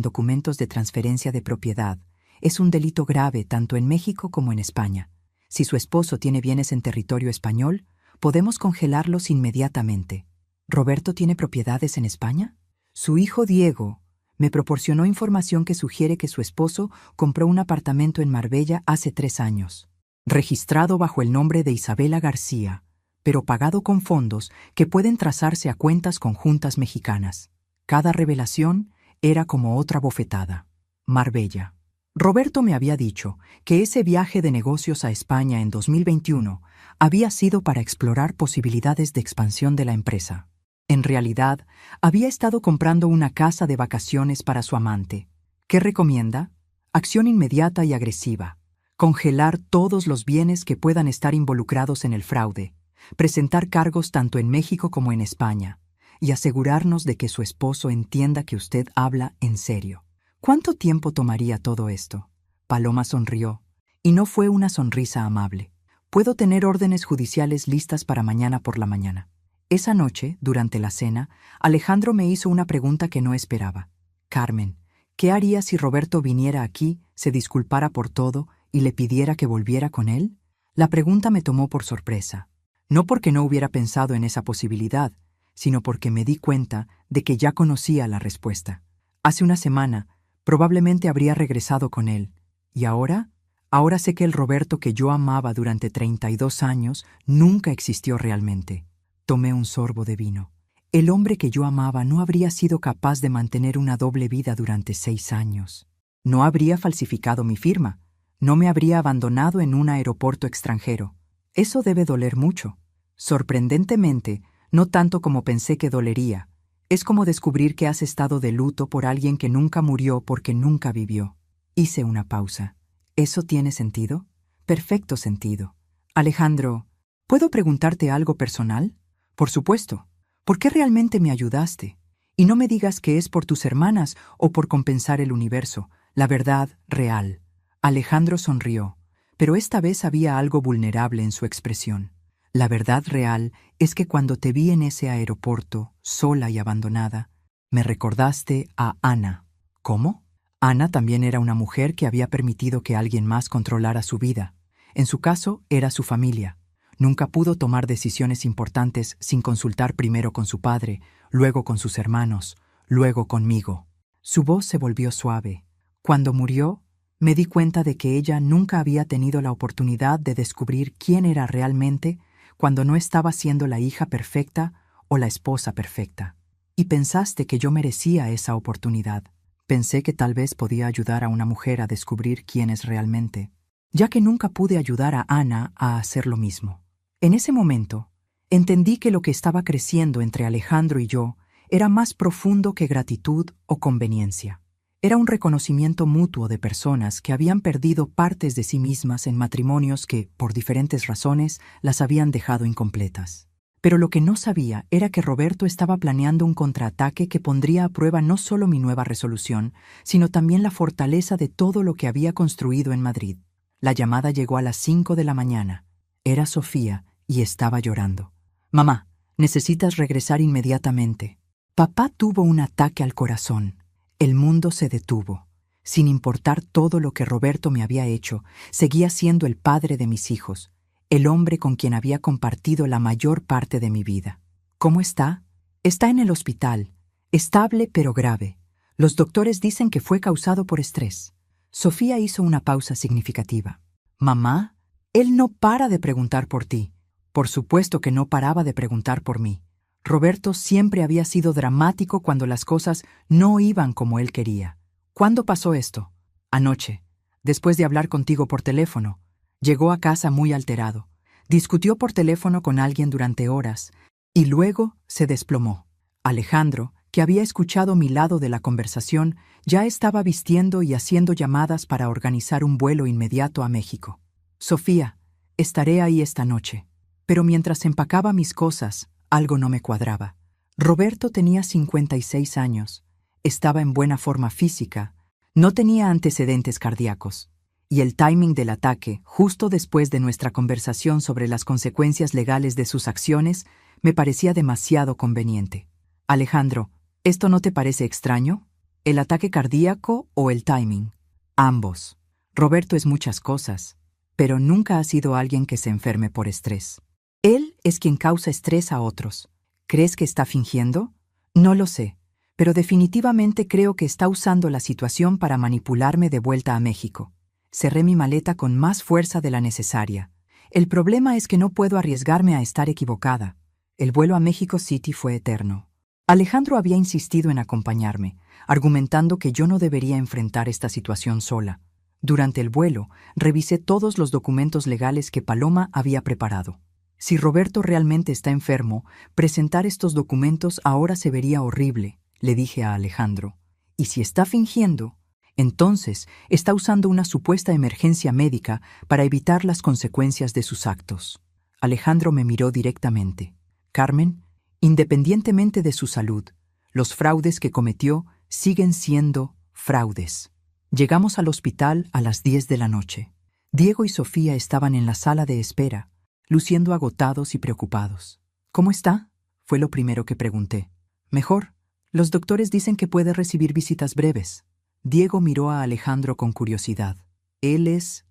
documentos de transferencia de propiedad es un delito grave tanto en México como en España. Si su esposo tiene bienes en territorio español, podemos congelarlos inmediatamente. ¿Roberto tiene propiedades en España? Su hijo Diego me proporcionó información que sugiere que su esposo compró un apartamento en Marbella hace 3 años, registrado bajo el nombre de Isabela García, pero pagado con fondos que pueden trazarse a cuentas conjuntas mexicanas. Cada revelación era como otra bofetada. Marbella. Roberto me había dicho que ese viaje de negocios a España en 2021 había sido para explorar posibilidades de expansión de la empresa. En realidad, había estado comprando una casa de vacaciones para su amante. ¿Qué recomienda? Acción inmediata y agresiva. Congelar todos los bienes que puedan estar involucrados en el fraude. Presentar cargos tanto en México como en España. Y asegurarnos de que su esposo entienda que usted habla en serio. ¿Cuánto tiempo tomaría todo esto? Paloma sonrió, y no fue una sonrisa amable. Puedo tener órdenes judiciales listas para mañana por la mañana. Esa noche, durante la cena, Alejandro me hizo una pregunta que no esperaba. Carmen, ¿qué haría si Roberto viniera aquí, se disculpara por todo y le pidiera que volviera con él? La pregunta me tomó por sorpresa. No porque no hubiera pensado en esa posibilidad, sino porque me di cuenta de que ya conocía la respuesta. Hace una semana, probablemente habría regresado con él. ¿Y ahora? Ahora sé que el Roberto que yo amaba durante 32 años nunca existió realmente. Tomé un sorbo de vino. El hombre que yo amaba no habría sido capaz de mantener una doble vida durante 6 años. No habría falsificado mi firma. No me habría abandonado en un aeropuerto extranjero. Eso debe doler mucho. Sorprendentemente, no tanto como pensé que dolería. Es como descubrir que has estado de luto por alguien que nunca murió porque nunca vivió. Hice una pausa. ¿Eso tiene sentido? Perfecto sentido. Alejandro, ¿puedo preguntarte algo personal? Por supuesto. ¿Por qué realmente me ayudaste? Y no me digas que es por tus hermanas o por compensar el universo. La verdad real. Alejandro sonrió, pero esta vez había algo vulnerable en su expresión. La verdad real es que cuando te vi en ese aeropuerto, sola y abandonada, me recordaste a Ana. ¿Cómo? Ana también era una mujer que había permitido que alguien más controlara su vida. En su caso, era su familia. Nunca pudo tomar decisiones importantes sin consultar primero con su padre, luego con sus hermanos, luego conmigo. Su voz se volvió suave. Cuando murió, me di cuenta de que ella nunca había tenido la oportunidad de descubrir quién era realmente cuando no estaba siendo la hija perfecta o la esposa perfecta. Y pensaste que yo merecía esa oportunidad. Pensé que tal vez podía ayudar a una mujer a descubrir quién es realmente, ya que nunca pude ayudar a Ana a hacer lo mismo. En ese momento, entendí que lo que estaba creciendo entre Alejandro y yo era más profundo que gratitud o conveniencia. Era un reconocimiento mutuo de personas que habían perdido partes de sí mismas en matrimonios que, por diferentes razones, las habían dejado incompletas. Pero lo que no sabía era que Roberto estaba planeando un contraataque que pondría a prueba no solo mi nueva resolución, sino también la fortaleza de todo lo que había construido en Madrid. La llamada llegó a las 5 de la mañana. Era Sofía y estaba llorando. «Mamá, necesitas regresar inmediatamente». Papá tuvo un ataque al corazón. El mundo se detuvo. Sin importar todo lo que Roberto me había hecho, seguía siendo el padre de mis hijos, el hombre con quien había compartido la mayor parte de mi vida. ¿Cómo está? Está en el hospital, estable pero grave. Los doctores dicen que fue causado por estrés. Sofía hizo una pausa significativa. «Mamá, él no para de preguntar por ti». Por supuesto que no paraba de preguntar por mí. Roberto siempre había sido dramático cuando las cosas no iban como él quería. ¿Cuándo pasó esto? Anoche, después de hablar contigo por teléfono. Llegó a casa muy alterado. Discutió por teléfono con alguien durante horas y luego se desplomó. Alejandro, que había escuchado mi lado de la conversación, ya estaba vistiendo y haciendo llamadas para organizar un vuelo inmediato a México. «Sofía, estaré ahí esta noche». Pero mientras empacaba mis cosas, algo no me cuadraba. Roberto tenía 56 años, estaba en buena forma física, no tenía antecedentes cardíacos. Y el timing del ataque, justo después de nuestra conversación sobre las consecuencias legales de sus acciones, me parecía demasiado conveniente. «Alejandro, ¿esto no te parece extraño? ¿El ataque cardíaco o el timing?» «Ambos. Roberto es muchas cosas, pero nunca ha sido alguien que se enferme por estrés. Él es quien causa estrés a otros. ¿Crees que está fingiendo? No lo sé, pero definitivamente creo que está usando la situación para manipularme de vuelta a México». Cerré mi maleta con más fuerza de la necesaria. El problema es que no puedo arriesgarme a estar equivocada. El vuelo a México City fue eterno. Alejandro había insistido en acompañarme, argumentando que yo no debería enfrentar esta situación sola. Durante el vuelo, revisé todos los documentos legales que Paloma había preparado. Si Roberto realmente está enfermo, presentar estos documentos ahora se vería horrible, le dije a Alejandro. Y si está fingiendo, entonces está usando una supuesta emergencia médica para evitar las consecuencias de sus actos. Alejandro me miró directamente. «Carmen, independientemente de su salud, los fraudes que cometió siguen siendo fraudes». Llegamos al hospital a las 10 de la noche. Diego y Sofía estaban en la sala de espera, luciendo agotados y preocupados. «¿Cómo está?». Fue lo primero que pregunté. Mejor. Los doctores dicen que puede recibir visitas breves. Diego miró a Alejandro con curiosidad. Él es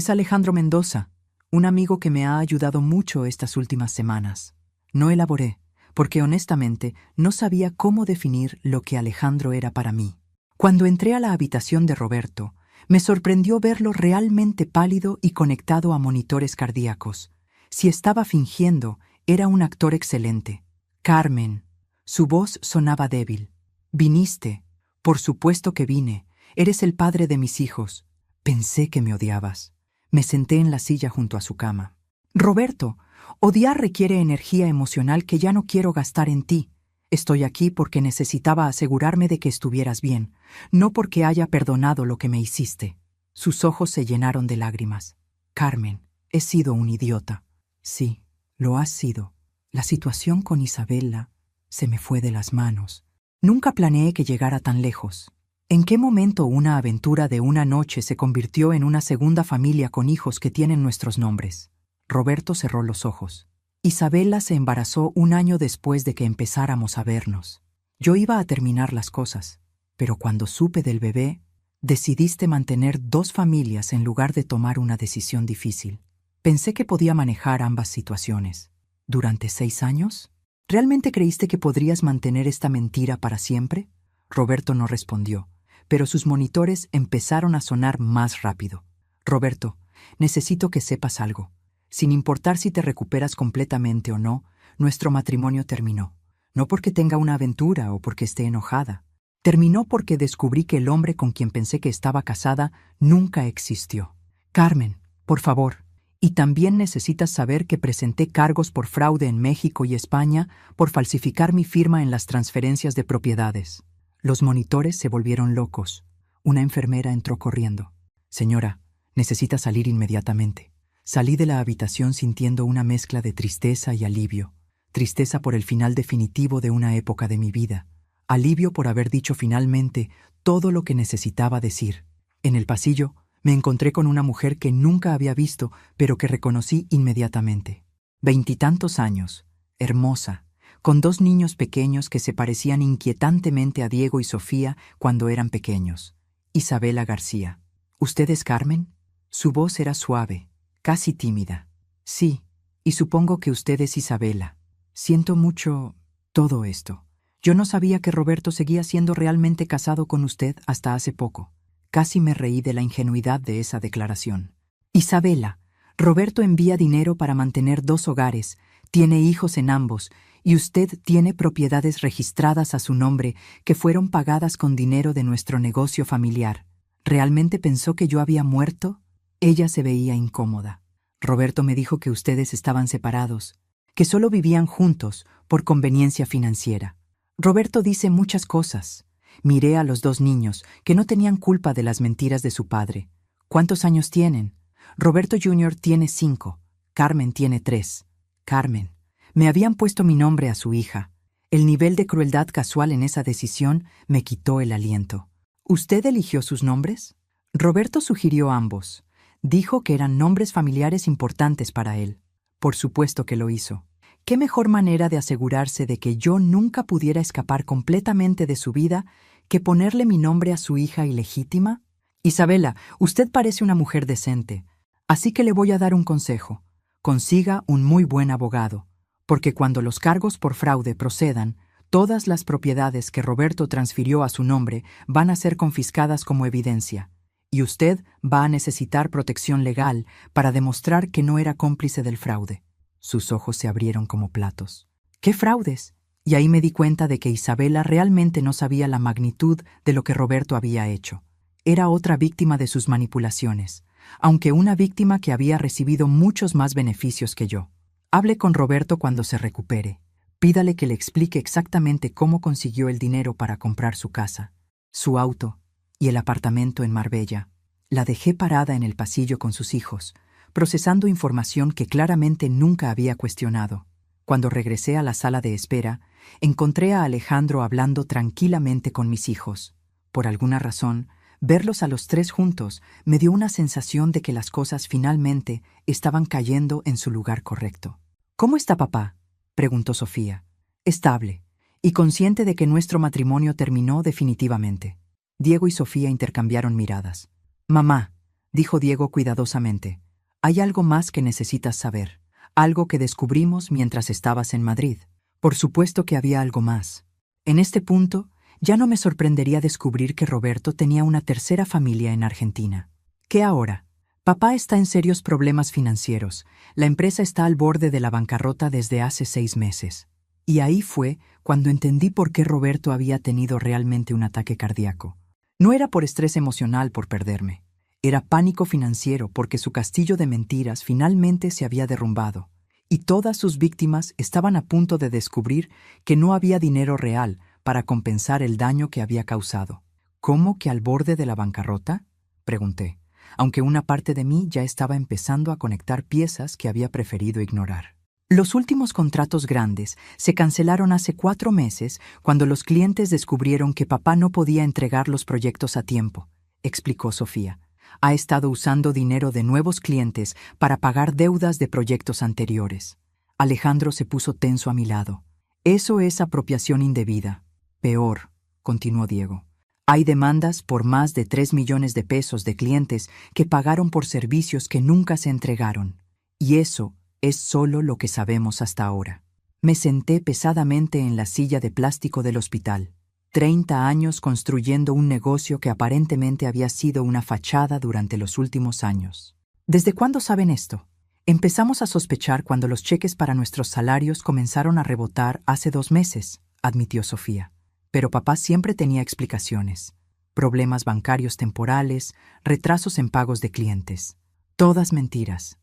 Alejandro Mendoza, un amigo que me ha ayudado mucho estas últimas semanas. No elaboré, porque honestamente no sabía cómo definir lo que Alejandro era para mí. Cuando entré a la habitación de Roberto, me sorprendió verlo realmente pálido y conectado a monitores cardíacos. Si estaba fingiendo, era un actor excelente. Carmen. Su voz sonaba débil. Viniste. Por supuesto que vine. Eres el padre de mis hijos. Pensé que me odiabas. Me senté en la silla junto a su cama. Roberto, odiar requiere energía emocional que ya no quiero gastar en ti. Estoy aquí porque necesitaba asegurarme de que estuvieras bien, no porque haya perdonado lo que me hiciste. Sus ojos se llenaron de lágrimas. Carmen, he sido un idiota. Sí, lo has sido. La situación con Isabela se me fue de las manos. Nunca planeé que llegara tan lejos. ¿En qué momento una aventura de una noche se convirtió en una segunda familia con hijos que tienen nuestros nombres? Roberto cerró los ojos. Isabela se embarazó un año después de que empezáramos a vernos. Yo iba a terminar las cosas, pero cuando supe del bebé, decidiste mantener 2 familias en lugar de tomar una decisión difícil. Pensé que podía manejar ambas situaciones. ¿Durante 6 años? ¿Realmente creíste que podrías mantener esta mentira para siempre? Roberto no respondió, pero sus monitores empezaron a sonar más rápido. Roberto, necesito que sepas algo. Sin importar si te recuperas completamente o no, nuestro matrimonio terminó. No porque tenga una aventura o porque esté enojada. Terminó porque descubrí que el hombre con quien pensé que estaba casada nunca existió. Carmen, por favor. Y también necesitas saber que presenté cargos por fraude en México y España por falsificar mi firma en las transferencias de propiedades. Los monitores se volvieron locos. Una enfermera entró corriendo. Señora, necesita salir inmediatamente. Salí de la habitación sintiendo una mezcla de tristeza y alivio. Tristeza por el final definitivo de una época de mi vida. Alivio por haber dicho finalmente todo lo que necesitaba decir. En el pasillo, me encontré con una mujer que nunca había visto, pero que reconocí inmediatamente. 20 años, hermosa, con 2 niños pequeños que se parecían inquietantemente a Diego y Sofía cuando eran pequeños. Isabela García. ¿Usted es Carmen? Su voz era suave, casi tímida. Sí, y supongo que usted es Isabela. Siento mucho todo esto. Yo no sabía que Roberto seguía siendo realmente casado con usted hasta hace poco. Casi me reí de la ingenuidad de esa declaración. Isabela, Roberto envía dinero para mantener 2 hogares, tiene hijos en ambos, y usted tiene propiedades registradas a su nombre que fueron pagadas con dinero de nuestro negocio familiar. ¿Realmente pensó que yo había muerto? Ella se veía incómoda. Roberto me dijo que ustedes estaban separados, que solo vivían juntos por conveniencia financiera. Roberto dice muchas cosas. Miré a los 2 niños, que no tenían culpa de las mentiras de su padre. ¿Cuántos años tienen? Roberto Jr. tiene 5. Carmen tiene 3. Carmen. Me habían puesto mi nombre a su hija. El nivel de crueldad casual en esa decisión me quitó el aliento. ¿Usted eligió sus nombres? Roberto sugirió ambos. Dijo que eran nombres familiares importantes para él. Por supuesto que lo hizo. ¿Qué mejor manera de asegurarse de que yo nunca pudiera escapar completamente de su vida que ponerle mi nombre a su hija ilegítima? Isabela, usted parece una mujer decente, así que le voy a dar un consejo. Consiga un muy buen abogado, porque cuando los cargos por fraude procedan, todas las propiedades que Roberto transfirió a su nombre van a ser confiscadas como evidencia, y usted va a necesitar protección legal para demostrar que no era cómplice del fraude. Sus ojos se abrieron como platos. ¿Qué fraudes? Y ahí me di cuenta de que Isabela realmente no sabía la magnitud de lo que Roberto había hecho. Era otra víctima de sus manipulaciones, aunque una víctima que había recibido muchos más beneficios que yo. Hable con Roberto cuando se recupere. Pídale que le explique exactamente cómo consiguió el dinero para comprar su casa, su auto y el apartamento en Marbella. La dejé parada en el pasillo con sus hijos, procesando información que claramente nunca había cuestionado. Cuando regresé a la sala de espera, encontré a Alejandro hablando tranquilamente con mis hijos. Por alguna razón, verlos a los 3 juntos me dio una sensación de que las cosas finalmente estaban cayendo en su lugar correcto. ¿Cómo está papá?, preguntó Sofía. estable, y consciente de que nuestro matrimonio terminó definitivamente. Diego y Sofía intercambiaron miradas. Mamá, dijo Diego cuidadosamente, hay algo más que necesitas saber, algo que descubrimos mientras estabas en Madrid. Por supuesto que había algo más. En este punto, ya no me sorprendería descubrir que Roberto tenía una tercera familia en Argentina. ¿Qué ahora? Papá está en serios problemas financieros. La empresa está al borde de la bancarrota desde hace 6 meses. Y ahí fue cuando entendí por qué Roberto había tenido realmente un ataque cardíaco. No era por estrés emocional por perderme. Era pánico financiero porque su castillo de mentiras finalmente se había derrumbado. Y todas sus víctimas estaban a punto de descubrir que no había dinero real para compensar el daño que había causado. ¿Cómo que al borde de la bancarrota?, pregunté, aunque una parte de mí ya estaba empezando a conectar piezas que había preferido ignorar. Los últimos contratos grandes se cancelaron hace 4 meses cuando los clientes descubrieron que papá no podía entregar los proyectos a tiempo, explicó Sofía. Ha estado usando dinero de nuevos clientes para pagar deudas de proyectos anteriores. Alejandro se puso tenso a mi lado. Eso es apropiación indebida. Peor, continuó Diego. Hay demandas por más de 3 millones de pesos de clientes que pagaron por servicios que nunca se entregaron. Y eso es solo lo que sabemos hasta ahora. Me senté pesadamente en la silla de plástico del hospital. 30 años construyendo un negocio que aparentemente había sido una fachada durante los últimos años. ¿Desde cuándo saben esto? Empezamos a sospechar cuando los cheques para nuestros salarios comenzaron a rebotar hace 2 meses, admitió Sofía. Pero papá siempre tenía explicaciones. Problemas bancarios temporales, retrasos en pagos de clientes. Todas mentiras,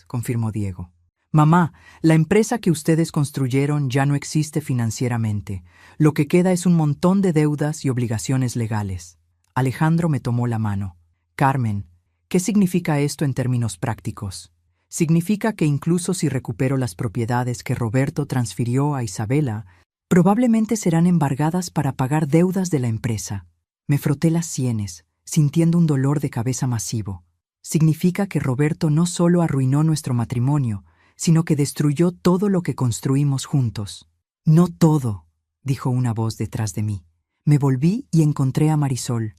confirmó Diego. Mamá, la empresa que ustedes construyeron ya no existe financieramente. Lo que queda es un montón de deudas y obligaciones legales. Alejandro me tomó la mano. Carmen, ¿qué significa esto en términos prácticos? Significa que incluso si recupero las propiedades que Roberto transfirió a Isabela, probablemente serán embargadas para pagar deudas de la empresa. Me froté las sienes, sintiendo un dolor de cabeza masivo. Significa que Roberto no solo arruinó nuestro matrimonio, sino que destruyó todo lo que construimos juntos. No todo, dijo una voz detrás de mí. Me volví y encontré a Marisol,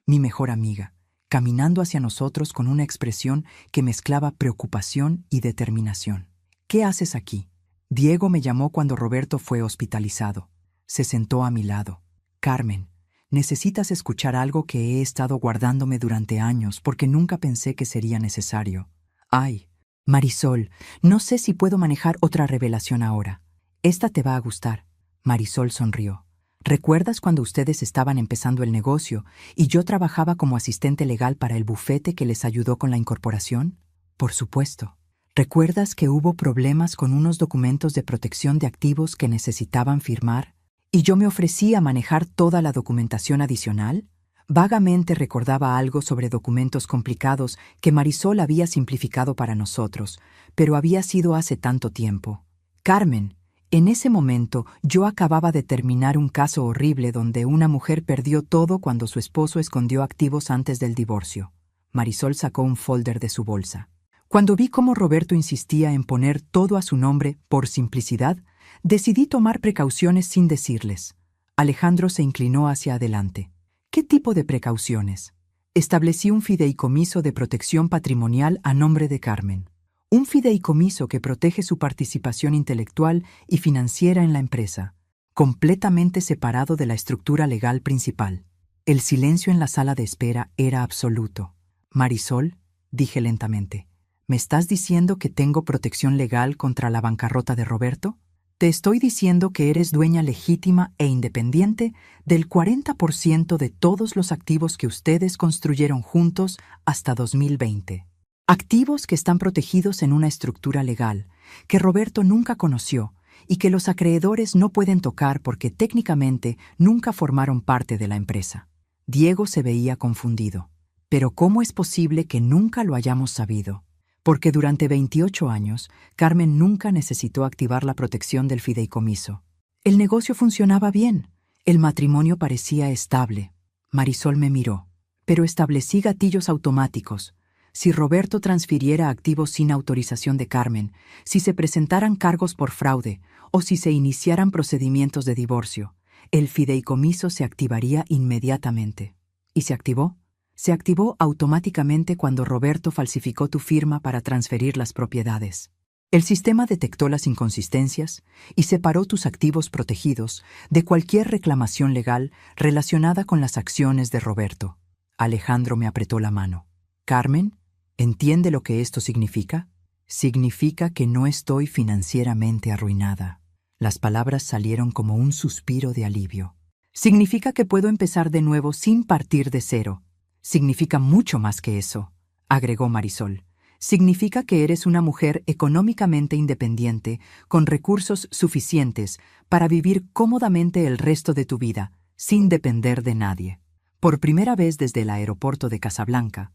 mi mejor amiga, caminando hacia nosotros con una expresión que mezclaba preocupación y determinación. ¿Qué haces aquí? Diego me llamó cuando Roberto fue hospitalizado. Se sentó a mi lado. Carmen, necesitas escuchar algo que he estado guardándome durante años porque nunca pensé que sería necesario. Ay, Marisol, no sé si puedo manejar otra revelación ahora. Esta te va a gustar. Marisol sonrió. ¿Recuerdas cuando ustedes estaban empezando el negocio y yo trabajaba como asistente legal para el bufete que les ayudó con la incorporación? Por supuesto. ¿Recuerdas que hubo problemas con unos documentos de protección de activos que necesitaban firmar? ¿Y yo me ofrecí a manejar toda la documentación adicional? Vagamente recordaba algo sobre documentos complicados que Marisol había simplificado para nosotros, pero había sido hace tanto tiempo. Carmen, en ese momento yo acababa de terminar un caso horrible donde una mujer perdió todo cuando su esposo escondió activos antes del divorcio. Marisol sacó un folder de su bolsa. Cuando vi cómo Roberto insistía en poner todo a su nombre por simplicidad, decidí tomar precauciones sin decirles. Alejandro se inclinó hacia adelante. ¿Qué tipo de precauciones? Establecí un fideicomiso de protección patrimonial a nombre de Carmen. Un fideicomiso que protege su participación intelectual y financiera en la empresa, completamente separado de la estructura legal principal. El silencio en la sala de espera era absoluto. Marisol, dije lentamente, ¿me estás diciendo que tengo protección legal contra la bancarrota de Roberto? Te estoy diciendo que eres dueña legítima e independiente del 40% de todos los activos que ustedes construyeron juntos hasta 2020. Activos que están protegidos en una estructura legal, que Roberto nunca conoció y que los acreedores no pueden tocar porque técnicamente nunca formaron parte de la empresa. Diego se veía confundido. Pero ¿cómo es posible que nunca lo hayamos sabido? Porque durante 28 años, Carmen nunca necesitó activar la protección del fideicomiso. El negocio funcionaba bien. El matrimonio parecía estable. Marisol me miró. Pero establecí gatillos automáticos. Si Roberto transfiriera activos sin autorización de Carmen, si se presentaran cargos por fraude o si se iniciaran procedimientos de divorcio, el fideicomiso se activaría inmediatamente. ¿Y se activó? Se activó automáticamente cuando Roberto falsificó tu firma para transferir las propiedades. El sistema detectó las inconsistencias y separó tus activos protegidos de cualquier reclamación legal relacionada con las acciones de Roberto. Alejandro me apretó la mano. Carmen, ¿entiende lo que esto significa? Significa que no estoy financieramente arruinada. Las palabras salieron como un suspiro de alivio. Significa que puedo empezar de nuevo sin partir de cero. Significa mucho más que eso, agregó Marisol. Significa que eres una mujer económicamente independiente, con recursos suficientes para vivir cómodamente el resto de tu vida, sin depender de nadie. Por primera vez desde el aeropuerto de Casablanca,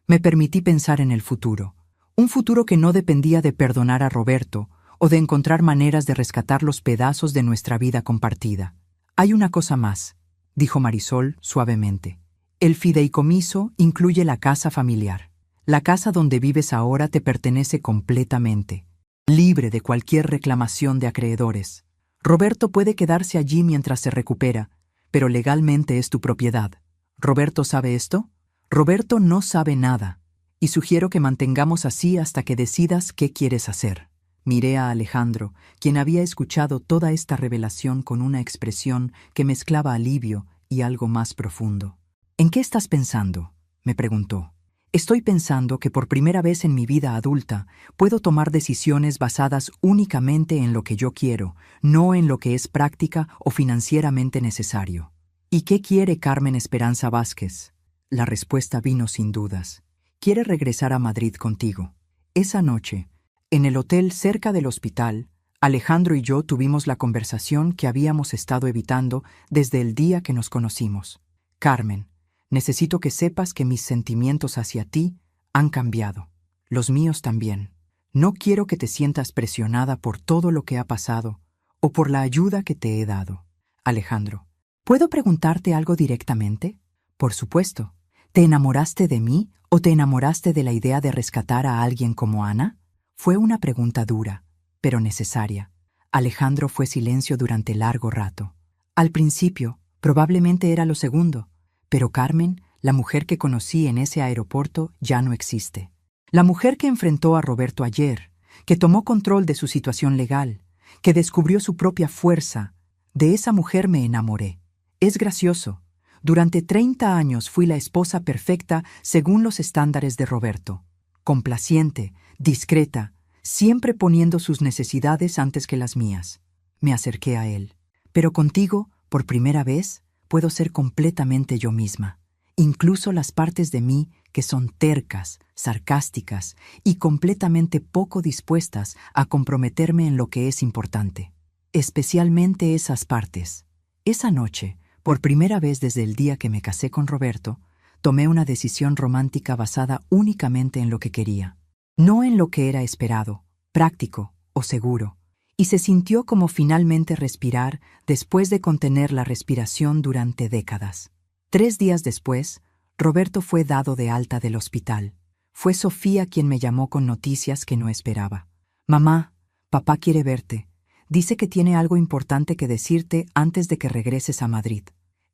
me permití pensar en el futuro. Un futuro que no dependía de perdonar a Roberto o de encontrar maneras de rescatar los pedazos de nuestra vida compartida. Hay una cosa más, dijo Marisol suavemente. El fideicomiso incluye la casa familiar. La casa donde vives ahora te pertenece completamente, libre de cualquier reclamación de acreedores. Roberto puede quedarse allí mientras se recupera, pero legalmente es tu propiedad. ¿Roberto sabe esto? Roberto no sabe nada, y sugiero que mantengamos así hasta que decidas qué quieres hacer. Miré a Alejandro, quien había escuchado toda esta revelación con una expresión que mezclaba alivio y algo más profundo. ¿En qué estás pensando?, me preguntó. Estoy pensando que por primera vez en mi vida adulta puedo tomar decisiones basadas únicamente en lo que yo quiero, no en lo que es práctica o financieramente necesario. ¿Y qué quiere Carmen Esperanza Vázquez? La respuesta vino sin dudas. Quiere regresar a Madrid contigo. Esa noche, en el hotel cerca del hospital, Alejandro y yo tuvimos la conversación que habíamos estado evitando desde el día que nos conocimos. Carmen, necesito que sepas que mis sentimientos hacia ti han cambiado. Los míos también. No quiero que te sientas presionada por todo lo que ha pasado o por la ayuda que te he dado. Alejandro, ¿puedo preguntarte algo directamente? Por supuesto. ¿Te enamoraste de mí o te enamoraste de la idea de rescatar a alguien como Ana? Fue una pregunta dura, pero necesaria. Alejandro fue silencio durante largo rato. Al principio, probablemente era lo segundo, pero Carmen, la mujer que conocí en ese aeropuerto, ya no existe. La mujer que enfrentó a Roberto ayer, que tomó control de su situación legal, que descubrió su propia fuerza, de esa mujer me enamoré. Es gracioso. Durante 30 años fui la esposa perfecta según los estándares de Roberto. Complaciente, discreta, siempre poniendo sus necesidades antes que las mías. Me acerqué a él. Pero contigo, por primera vez, puedo ser completamente yo misma. Incluso las partes de mí que son tercas, sarcásticas y completamente poco dispuestas a comprometerme en lo que es importante. Especialmente esas partes. Esa noche, por primera vez desde el día que me casé con Roberto, tomé una decisión romántica basada únicamente en lo que quería, no en lo que era esperado, práctico o seguro, y se sintió como finalmente respirar después de contener la respiración durante décadas. 3 días después, Roberto fue dado de alta del hospital. Fue Sofía quien me llamó con noticias que no esperaba. «Mamá, papá quiere verte. Dice que tiene algo importante que decirte antes de que regreses a Madrid».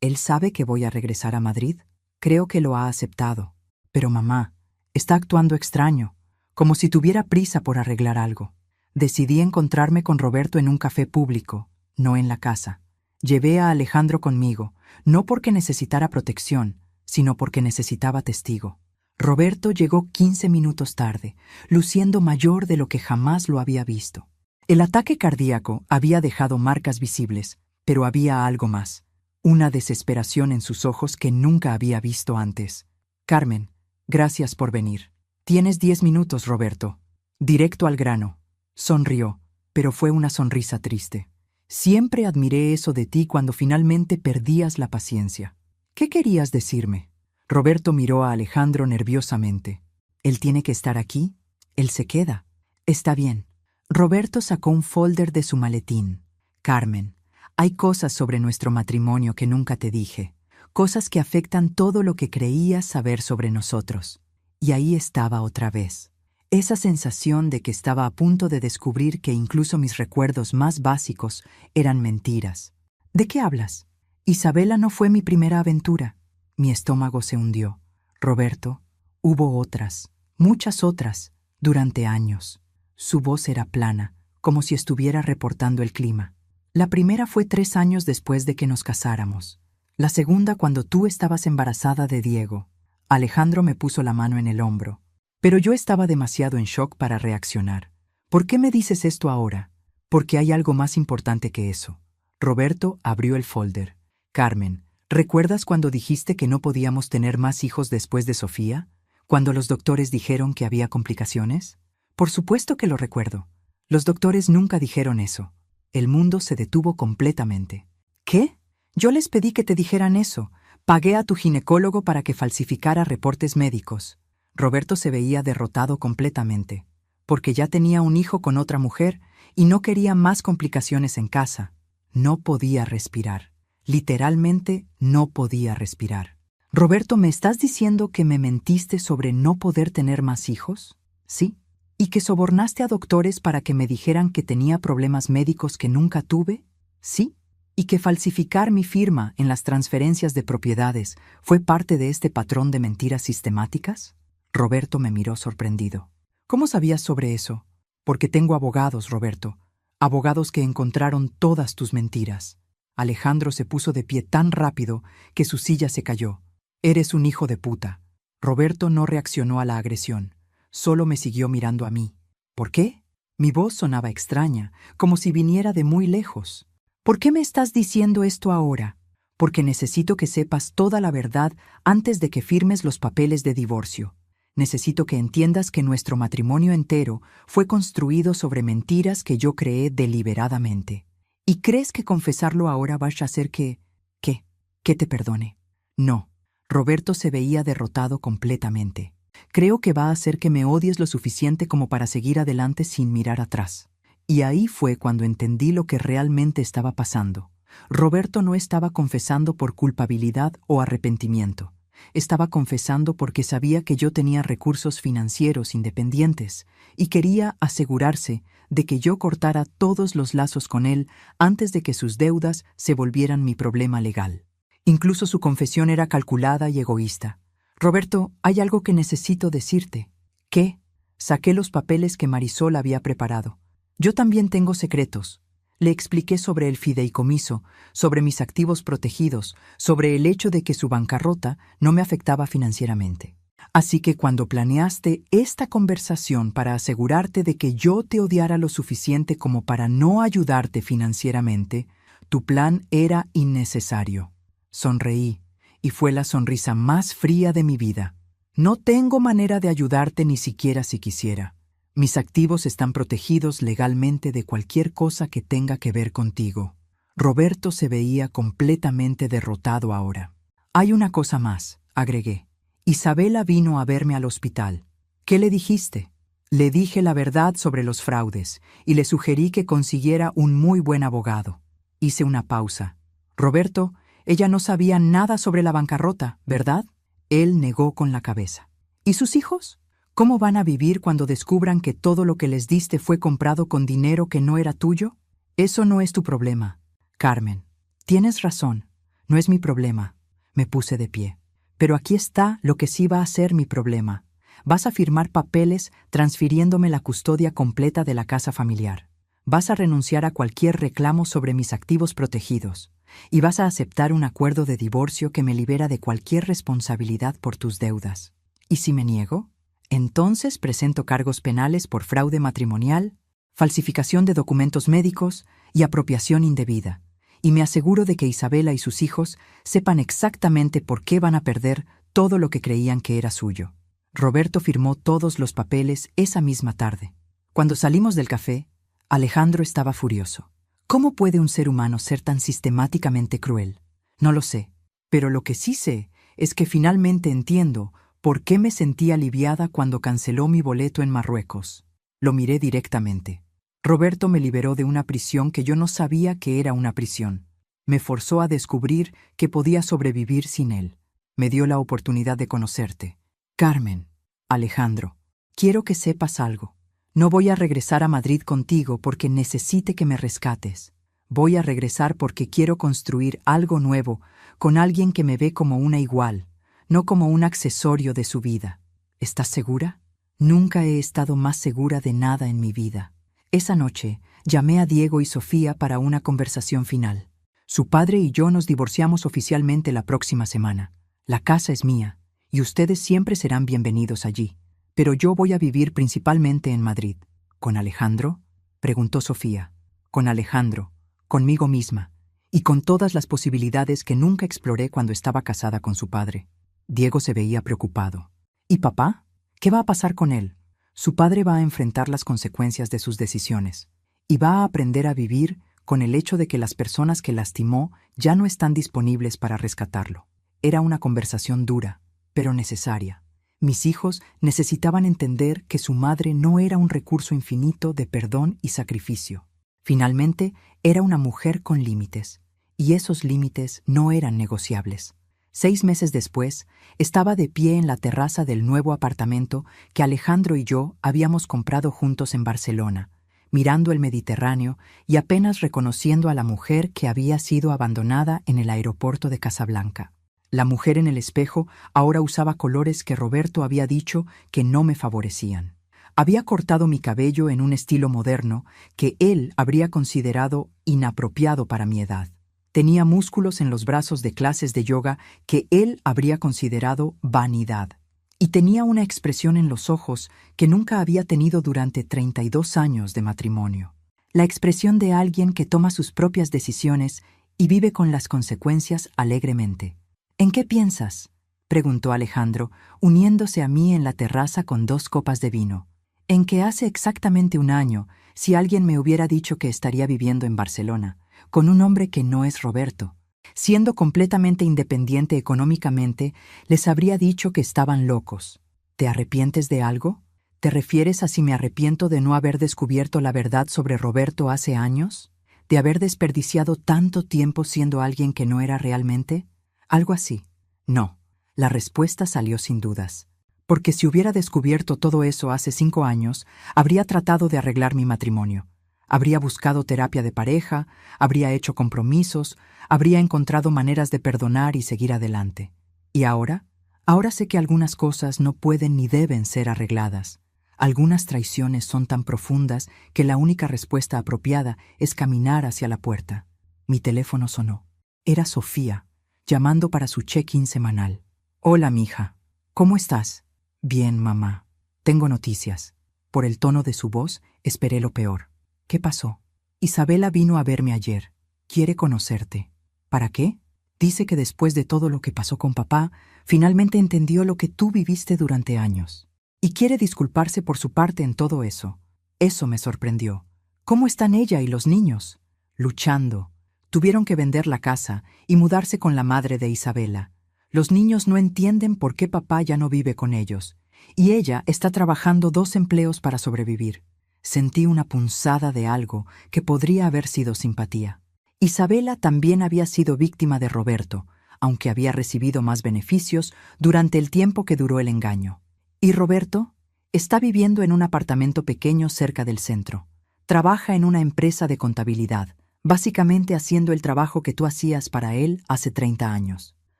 ¿Él sabe que voy a regresar a Madrid? Creo que lo ha aceptado. Pero mamá, está actuando extraño, como si tuviera prisa por arreglar algo. Decidí encontrarme con Roberto en un café público, no en la casa. Llevé a Alejandro conmigo, no porque necesitara protección, sino porque necesitaba testigo. Roberto llegó 15 minutos tarde, luciendo mayor de lo que jamás lo había visto. El ataque cardíaco había dejado marcas visibles, pero había algo más. Una desesperación en sus ojos que nunca había visto antes. «Carmen, gracias por venir. Tienes 10 minutos, Roberto». Directo al grano. Sonrió, pero fue una sonrisa triste. «Siempre admiré eso de ti cuando finalmente perdías la paciencia. ¿Qué querías decirme?» Roberto miró a Alejandro nerviosamente. «¿Él tiene que estar aquí? Él se queda. Está bien». Roberto sacó un folder de su maletín. «Carmen, hay cosas sobre nuestro matrimonio que nunca te dije, cosas que afectan todo lo que creías saber sobre nosotros. Y ahí estaba otra vez. Esa sensación de que estaba a punto de descubrir que incluso mis recuerdos más básicos eran mentiras. ¿De qué hablas? Isabela no fue mi primera aventura. Mi estómago se hundió. Roberto, hubo otras, muchas otras, durante años. Su voz era plana, como si estuviera reportando el clima. La primera fue 3 años después de que nos casáramos. La segunda cuando tú estabas embarazada de Diego. Alejandro me puso la mano en el hombro. Pero yo estaba demasiado en shock para reaccionar. ¿Por qué me dices esto ahora? Porque hay algo más importante que eso. Roberto abrió el folder. Carmen, ¿recuerdas cuando dijiste que no podíamos tener más hijos después de Sofía? ¿Cuando los doctores dijeron que había complicaciones? Por supuesto que lo recuerdo. Los doctores nunca dijeron eso. El mundo se detuvo completamente. ¿Qué? Yo les pedí que te dijeran eso. Pagué a tu ginecólogo para que falsificara reportes médicos. Roberto se veía derrotado completamente, porque ya tenía un hijo con otra mujer y no quería más complicaciones en casa. No podía respirar. Literalmente no podía respirar. Roberto, ¿me estás diciendo que me mentiste sobre no poder tener más hijos? Sí. ¿Y que sobornaste a doctores para que me dijeran que tenía problemas médicos que nunca tuve? Sí. ¿Y que falsificar mi firma en las transferencias de propiedades fue parte de este patrón de mentiras sistemáticas? Roberto me miró sorprendido. ¿Cómo sabías sobre eso? Porque tengo abogados, Roberto. Abogados que encontraron todas tus mentiras. Alejandro se puso de pie tan rápido que su silla se cayó. Eres un hijo de puta. Roberto no reaccionó a la agresión. Solo me siguió mirando a mí. ¿Por qué? Mi voz sonaba extraña, como si viniera de muy lejos. ¿Por qué me estás diciendo esto ahora? Porque necesito que sepas toda la verdad antes de que firmes los papeles de divorcio. Necesito que entiendas que nuestro matrimonio entero fue construido sobre mentiras que yo creé deliberadamente. ¿Y crees que confesarlo ahora va a hacer que te perdone? No. Roberto se veía derrotado completamente. Creo que va a hacer que me odies lo suficiente como para seguir adelante sin mirar atrás. Y ahí fue cuando entendí lo que realmente estaba pasando. Roberto no estaba confesando por culpabilidad o arrepentimiento. Estaba confesando porque sabía que yo tenía recursos financieros independientes y quería asegurarse de que yo cortara todos los lazos con él antes de que sus deudas se volvieran mi problema legal. Incluso su confesión era calculada y egoísta. Roberto, hay algo que necesito decirte. ¿Qué? Saqué los papeles que Marisol había preparado. Yo también tengo secretos. Le expliqué sobre el fideicomiso, sobre mis activos protegidos, sobre el hecho de que su bancarrota no me afectaba financieramente. Así que cuando planeaste esta conversación para asegurarte de que yo te odiara lo suficiente como para no ayudarte financieramente, tu plan era innecesario. Sonreí, y fue la sonrisa más fría de mi vida. No tengo manera de ayudarte ni siquiera si quisiera. Mis activos están protegidos legalmente de cualquier cosa que tenga que ver contigo. Roberto se veía completamente derrotado ahora. Hay una cosa más, agregué. Isabela vino a verme al hospital. ¿Qué le dijiste? Le dije la verdad sobre los fraudes y le sugerí que consiguiera un muy buen abogado. Hice una pausa. Roberto, ella no sabía nada sobre la bancarrota, ¿verdad? Él negó con la cabeza. ¿Y sus hijos? ¿Cómo van a vivir cuando descubran que todo lo que les diste fue comprado con dinero que no era tuyo? Eso no es tu problema. Carmen, tienes razón. No es mi problema. Me puse de pie. Pero aquí está lo que sí va a ser mi problema. Vas a firmar papeles transfiriéndome la custodia completa de la casa familiar. Vas a renunciar a cualquier reclamo sobre mis activos protegidos. Y vas a aceptar un acuerdo de divorcio que me libera de cualquier responsabilidad por tus deudas. ¿Y si me niego? Entonces presento cargos penales por fraude matrimonial, falsificación de documentos médicos y apropiación indebida, y me aseguro de que Isabela y sus hijos sepan exactamente por qué van a perder todo lo que creían que era suyo. Roberto firmó todos los papeles esa misma tarde. Cuando salimos del café, Alejandro estaba furioso. ¿Cómo puede un ser humano ser tan sistemáticamente cruel? No lo sé, pero lo que sí sé es que finalmente entiendo ¿por qué me sentí aliviada cuando canceló mi boleto en Marruecos? Lo miré directamente. Roberto me liberó de una prisión que yo no sabía que era una prisión. Me forzó a descubrir que podía sobrevivir sin él. Me dio la oportunidad de conocerte. Carmen, Alejandro, quiero que sepas algo. No voy a regresar a Madrid contigo porque necesite que me rescates. Voy a regresar porque quiero construir algo nuevo con alguien que me ve como una igual, no como un accesorio de su vida. ¿Estás segura? Nunca he estado más segura de nada en mi vida. Esa noche, llamé a Diego y Sofía para una conversación final. Su padre y yo nos divorciamos oficialmente la próxima semana. La casa es mía, y ustedes siempre serán bienvenidos allí. Pero yo voy a vivir principalmente en Madrid. ¿Con Alejandro?, preguntó Sofía. Con Alejandro, conmigo misma, y con todas las posibilidades que nunca exploré cuando estaba casada con su padre. Diego se veía preocupado. ¿Y papá? ¿Qué va a pasar con él? Su padre va a enfrentar las consecuencias de sus decisiones, y va a aprender a vivir con el hecho de que las personas que lastimó ya no están disponibles para rescatarlo. Era una conversación dura, pero necesaria. Mis hijos necesitaban entender que su madre no era un recurso infinito de perdón y sacrificio. Finalmente, era una mujer con límites, y esos límites no eran negociables. 6 meses después, estaba de pie en la terraza del nuevo apartamento que Alejandro y yo habíamos comprado juntos en Barcelona, mirando el Mediterráneo y apenas reconociendo a la mujer que había sido abandonada en el aeropuerto de Casablanca. La mujer en el espejo ahora usaba colores que Roberto había dicho que no me favorecían. Había cortado mi cabello en un estilo moderno que él habría considerado inapropiado para mi edad. Tenía músculos en los brazos de clases de yoga que él habría considerado vanidad. Y tenía una expresión en los ojos que nunca había tenido durante 32 años de matrimonio. La expresión de alguien que toma sus propias decisiones y vive con las consecuencias alegremente. ¿En qué piensas?, preguntó Alejandro, uniéndose a mí en la terraza con 2 copas de vino. En que hace exactamente 1 año, si alguien me hubiera dicho que estaría viviendo en Barcelona, con un hombre que no es Roberto, siendo completamente independiente económicamente, les habría dicho que estaban locos. ¿Te arrepientes de algo? ¿Te refieres a si me arrepiento de no haber descubierto la verdad sobre Roberto hace años? ¿De haber desperdiciado tanto tiempo siendo alguien que no era realmente? Algo así. No. La respuesta salió sin dudas. Porque si hubiera descubierto todo eso hace 5 años, habría tratado de arreglar mi matrimonio. Habría buscado terapia de pareja, habría hecho compromisos, habría encontrado maneras de perdonar y seguir adelante. ¿Y ahora? Ahora sé que algunas cosas no pueden ni deben ser arregladas. Algunas traiciones son tan profundas que la única respuesta apropiada es caminar hacia la puerta. Mi teléfono sonó. Era Sofía, llamando para su check-in semanal. «Hola, mija. ¿Cómo estás?» «Bien, mamá. Tengo noticias». Por el tono de su voz, esperé lo peor. «¿Qué pasó?» «Isabela vino a verme ayer. Quiere conocerte». «¿Para qué?» «Dice que después de todo lo que pasó con papá, finalmente entendió lo que tú viviste durante años. Y quiere disculparse por su parte en todo eso». Eso me sorprendió. «¿Cómo están ella y los niños?» «Luchando. Tuvieron que vender la casa y mudarse con la madre de Isabela. Los niños no entienden por qué papá ya no vive con ellos, y ella está trabajando 2 empleos para sobrevivir». Sentí una punzada de algo que podría haber sido simpatía. Isabela también había sido víctima de Roberto, aunque había recibido más beneficios durante el tiempo que duró el engaño. ¿Y Roberto? Está viviendo en un apartamento pequeño cerca del centro. Trabaja en una empresa de contabilidad, básicamente haciendo el trabajo que tú hacías para él hace 30 años.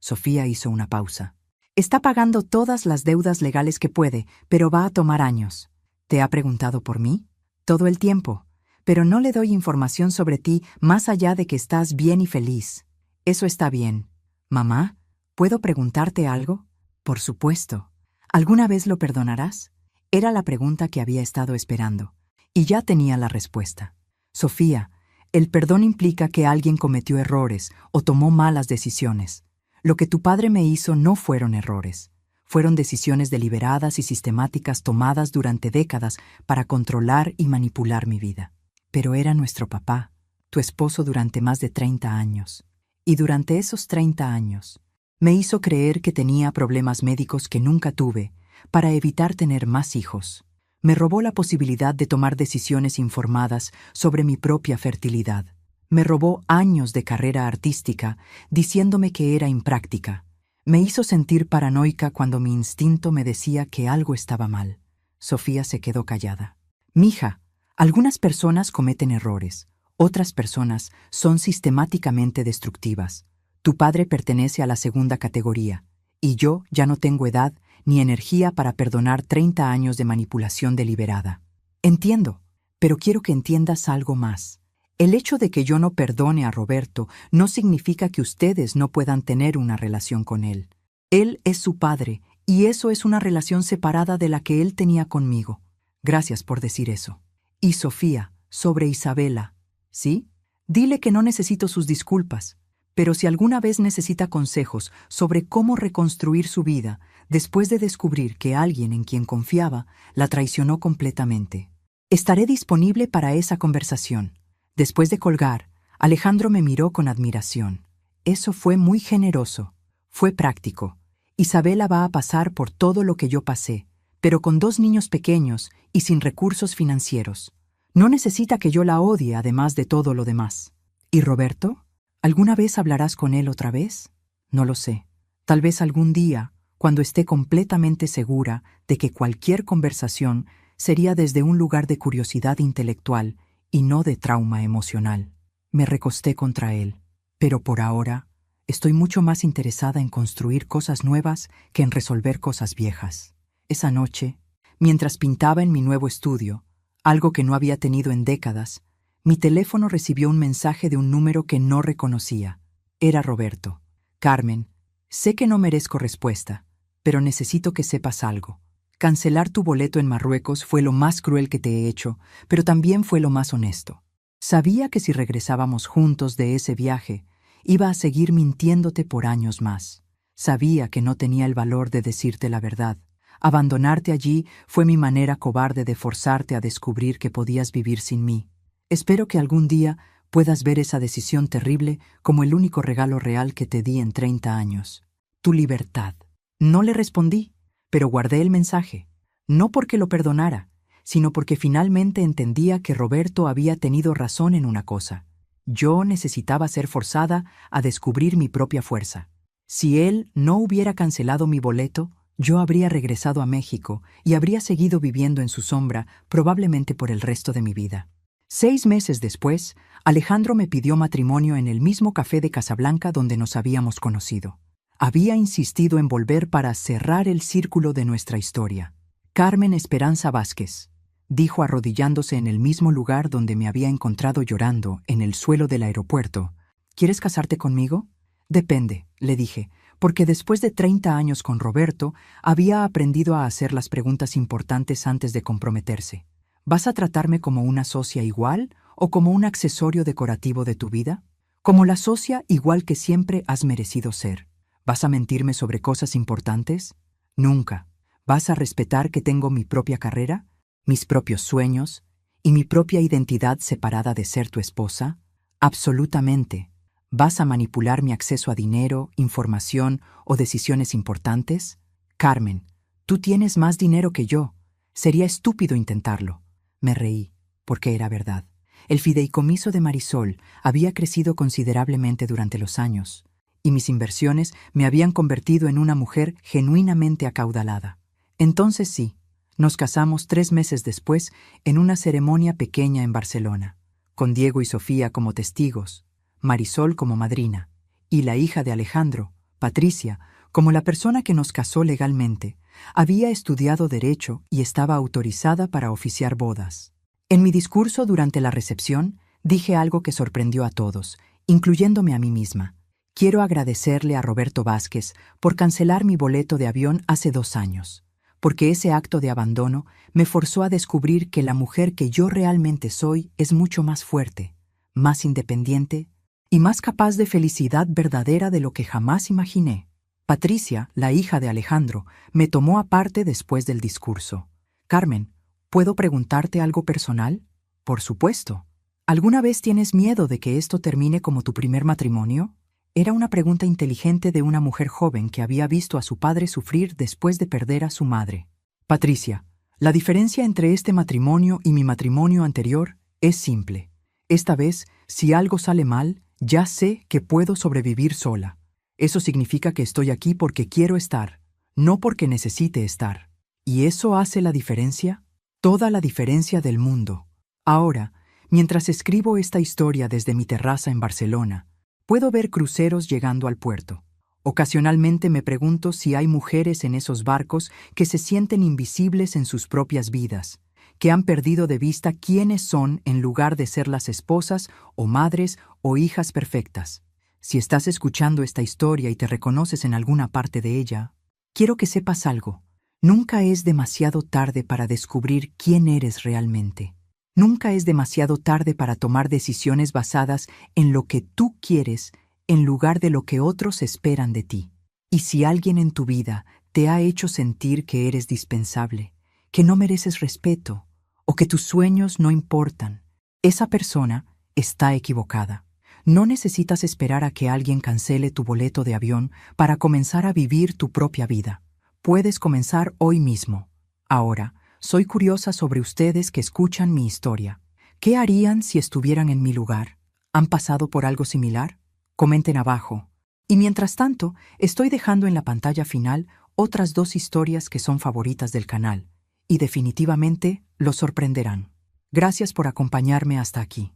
Sofía hizo una pausa. Está pagando todas las deudas legales que puede, pero va a tomar años. ¿Te ha preguntado por mí? Todo el tiempo. Pero no le doy información sobre ti más allá de que estás bien y feliz. Eso está bien. Mamá, ¿puedo preguntarte algo? Por supuesto. ¿Alguna vez lo perdonarás? Era la pregunta que había estado esperando. Y ya tenía la respuesta. Sofía, el perdón implica que alguien cometió errores o tomó malas decisiones. Lo que tu padre me hizo no fueron errores. Fueron decisiones deliberadas y sistemáticas tomadas durante décadas para controlar y manipular mi vida. Pero era nuestro papá, tu esposo durante más de 30 años. Y durante esos 30 años, me hizo creer que tenía problemas médicos que nunca tuve para evitar tener más hijos. Me robó la posibilidad de tomar decisiones informadas sobre mi propia fertilidad. Me robó años de carrera artística diciéndome que era impráctica. Me hizo sentir paranoica cuando mi instinto me decía que algo estaba mal. Sofía se quedó callada. Mija, algunas personas cometen errores, otras personas son sistemáticamente destructivas. Tu padre pertenece a la segunda categoría, y yo ya no tengo edad ni energía para perdonar 30 años de manipulación deliberada. Entiendo, pero quiero que entiendas algo más. El hecho de que yo no perdone a Roberto no significa que ustedes no puedan tener una relación con él. Él es su padre, y eso es una relación separada de la que él tenía conmigo. Gracias por decir eso. Y Sofía, sobre Isabela, ¿sí? Dile que no necesito sus disculpas, pero si alguna vez necesita consejos sobre cómo reconstruir su vida después de descubrir que alguien en quien confiaba la traicionó completamente, estaré disponible para esa conversación. Después de colgar, Alejandro me miró con admiración. Eso fue muy generoso, fue práctico. Isabela va a pasar por todo lo que yo pasé, pero con 2 niños pequeños y sin recursos financieros. No necesita que yo la odie además de todo lo demás. ¿Y Roberto? ¿Alguna vez hablarás con él otra vez? No lo sé. Tal vez algún día, cuando esté completamente segura de que cualquier conversación sería desde un lugar de curiosidad intelectual y no de trauma emocional. Me recosté contra él, pero por ahora estoy mucho más interesada en construir cosas nuevas que en resolver cosas viejas. Esa noche, mientras pintaba en mi nuevo estudio, algo que no había tenido en décadas, mi teléfono recibió un mensaje de un número que no reconocía. Era Roberto. Carmen, sé que no merezco respuesta, pero necesito que sepas algo. Cancelar tu boleto en Marruecos fue lo más cruel que te he hecho, pero también fue lo más honesto. Sabía que si regresábamos juntos de ese viaje, iba a seguir mintiéndote por años más. Sabía que no tenía el valor de decirte la verdad. Abandonarte allí fue mi manera cobarde de forzarte a descubrir que podías vivir sin mí. Espero que algún día puedas ver esa decisión terrible como el único regalo real que te di en 30 años. Tu libertad. No le respondí, pero guardé el mensaje, no porque lo perdonara, sino porque finalmente entendía que Roberto había tenido razón en una cosa. Yo necesitaba ser forzada a descubrir mi propia fuerza. Si él no hubiera cancelado mi boleto, yo habría regresado a México y habría seguido viviendo en su sombra probablemente por el resto de mi vida. 6 meses después, Alejandro me pidió matrimonio en el mismo café de Casablanca donde nos habíamos conocido. Había insistido en volver para cerrar el círculo de nuestra historia. Carmen Esperanza Vázquez, dijo arrodillándose en el mismo lugar donde me había encontrado llorando, en el suelo del aeropuerto. ¿Quieres casarte conmigo? Depende, le dije, porque después de 30 años con Roberto, había aprendido a hacer las preguntas importantes antes de comprometerse. ¿Vas a tratarme como una socia igual o como un accesorio decorativo de tu vida? Como la socia igual que siempre has merecido ser. ¿Vas a mentirme sobre cosas importantes? Nunca. ¿Vas a respetar que tengo mi propia carrera, mis propios sueños y mi propia identidad separada de ser tu esposa? Absolutamente. ¿Vas a manipular mi acceso a dinero, información o decisiones importantes? Carmen, tú tienes más dinero que yo. Sería estúpido intentarlo. Me reí, porque era verdad. El fideicomiso de Marisol había crecido considerablemente durante los años, y mis inversiones me habían convertido en una mujer genuinamente acaudalada. Entonces sí, nos casamos 3 meses después en una ceremonia pequeña en Barcelona, con Diego y Sofía como testigos, Marisol como madrina, y la hija de Alejandro, Patricia, como la persona que nos casó legalmente. Había estudiado Derecho y estaba autorizada para oficiar bodas. En mi discurso durante la recepción, dije algo que sorprendió a todos, incluyéndome a mí misma. Quiero agradecerle a Roberto Vázquez por cancelar mi boleto de avión hace 2 años, porque ese acto de abandono me forzó a descubrir que la mujer que yo realmente soy es mucho más fuerte, más independiente y más capaz de felicidad verdadera de lo que jamás imaginé. Patricia, la hija de Alejandro, me tomó aparte después del discurso. Carmen, ¿puedo preguntarte algo personal? Por supuesto. ¿Alguna vez tienes miedo de que esto termine como tu primer matrimonio? Era una pregunta inteligente de una mujer joven que había visto a su padre sufrir después de perder a su madre. Patricia, la diferencia entre este matrimonio y mi matrimonio anterior es simple. Esta vez, si algo sale mal, ya sé que puedo sobrevivir sola. Eso significa que estoy aquí porque quiero estar, no porque necesite estar. ¿Y eso hace la diferencia? Toda la diferencia del mundo. Ahora, mientras escribo esta historia desde mi terraza en Barcelona, puedo ver cruceros llegando al puerto. Ocasionalmente me pregunto si hay mujeres en esos barcos que se sienten invisibles en sus propias vidas, que han perdido de vista quiénes son en lugar de ser las esposas o madres o hijas perfectas. Si estás escuchando esta historia y te reconoces en alguna parte de ella, quiero que sepas algo. Nunca es demasiado tarde para descubrir quién eres realmente. Nunca es demasiado tarde para tomar decisiones basadas en lo que tú quieres en lugar de lo que otros esperan de ti. Y si alguien en tu vida te ha hecho sentir que eres dispensable, que no mereces respeto o que tus sueños no importan, esa persona está equivocada. No necesitas esperar a que alguien cancele tu boleto de avión para comenzar a vivir tu propia vida. Puedes comenzar hoy mismo. Ahora, soy curiosa sobre ustedes que escuchan mi historia. ¿Qué harían si estuvieran en mi lugar? ¿Han pasado por algo similar? Comenten abajo. Y mientras tanto, estoy dejando en la pantalla final otras 2 historias que son favoritas del canal, y definitivamente los sorprenderán. Gracias por acompañarme hasta aquí.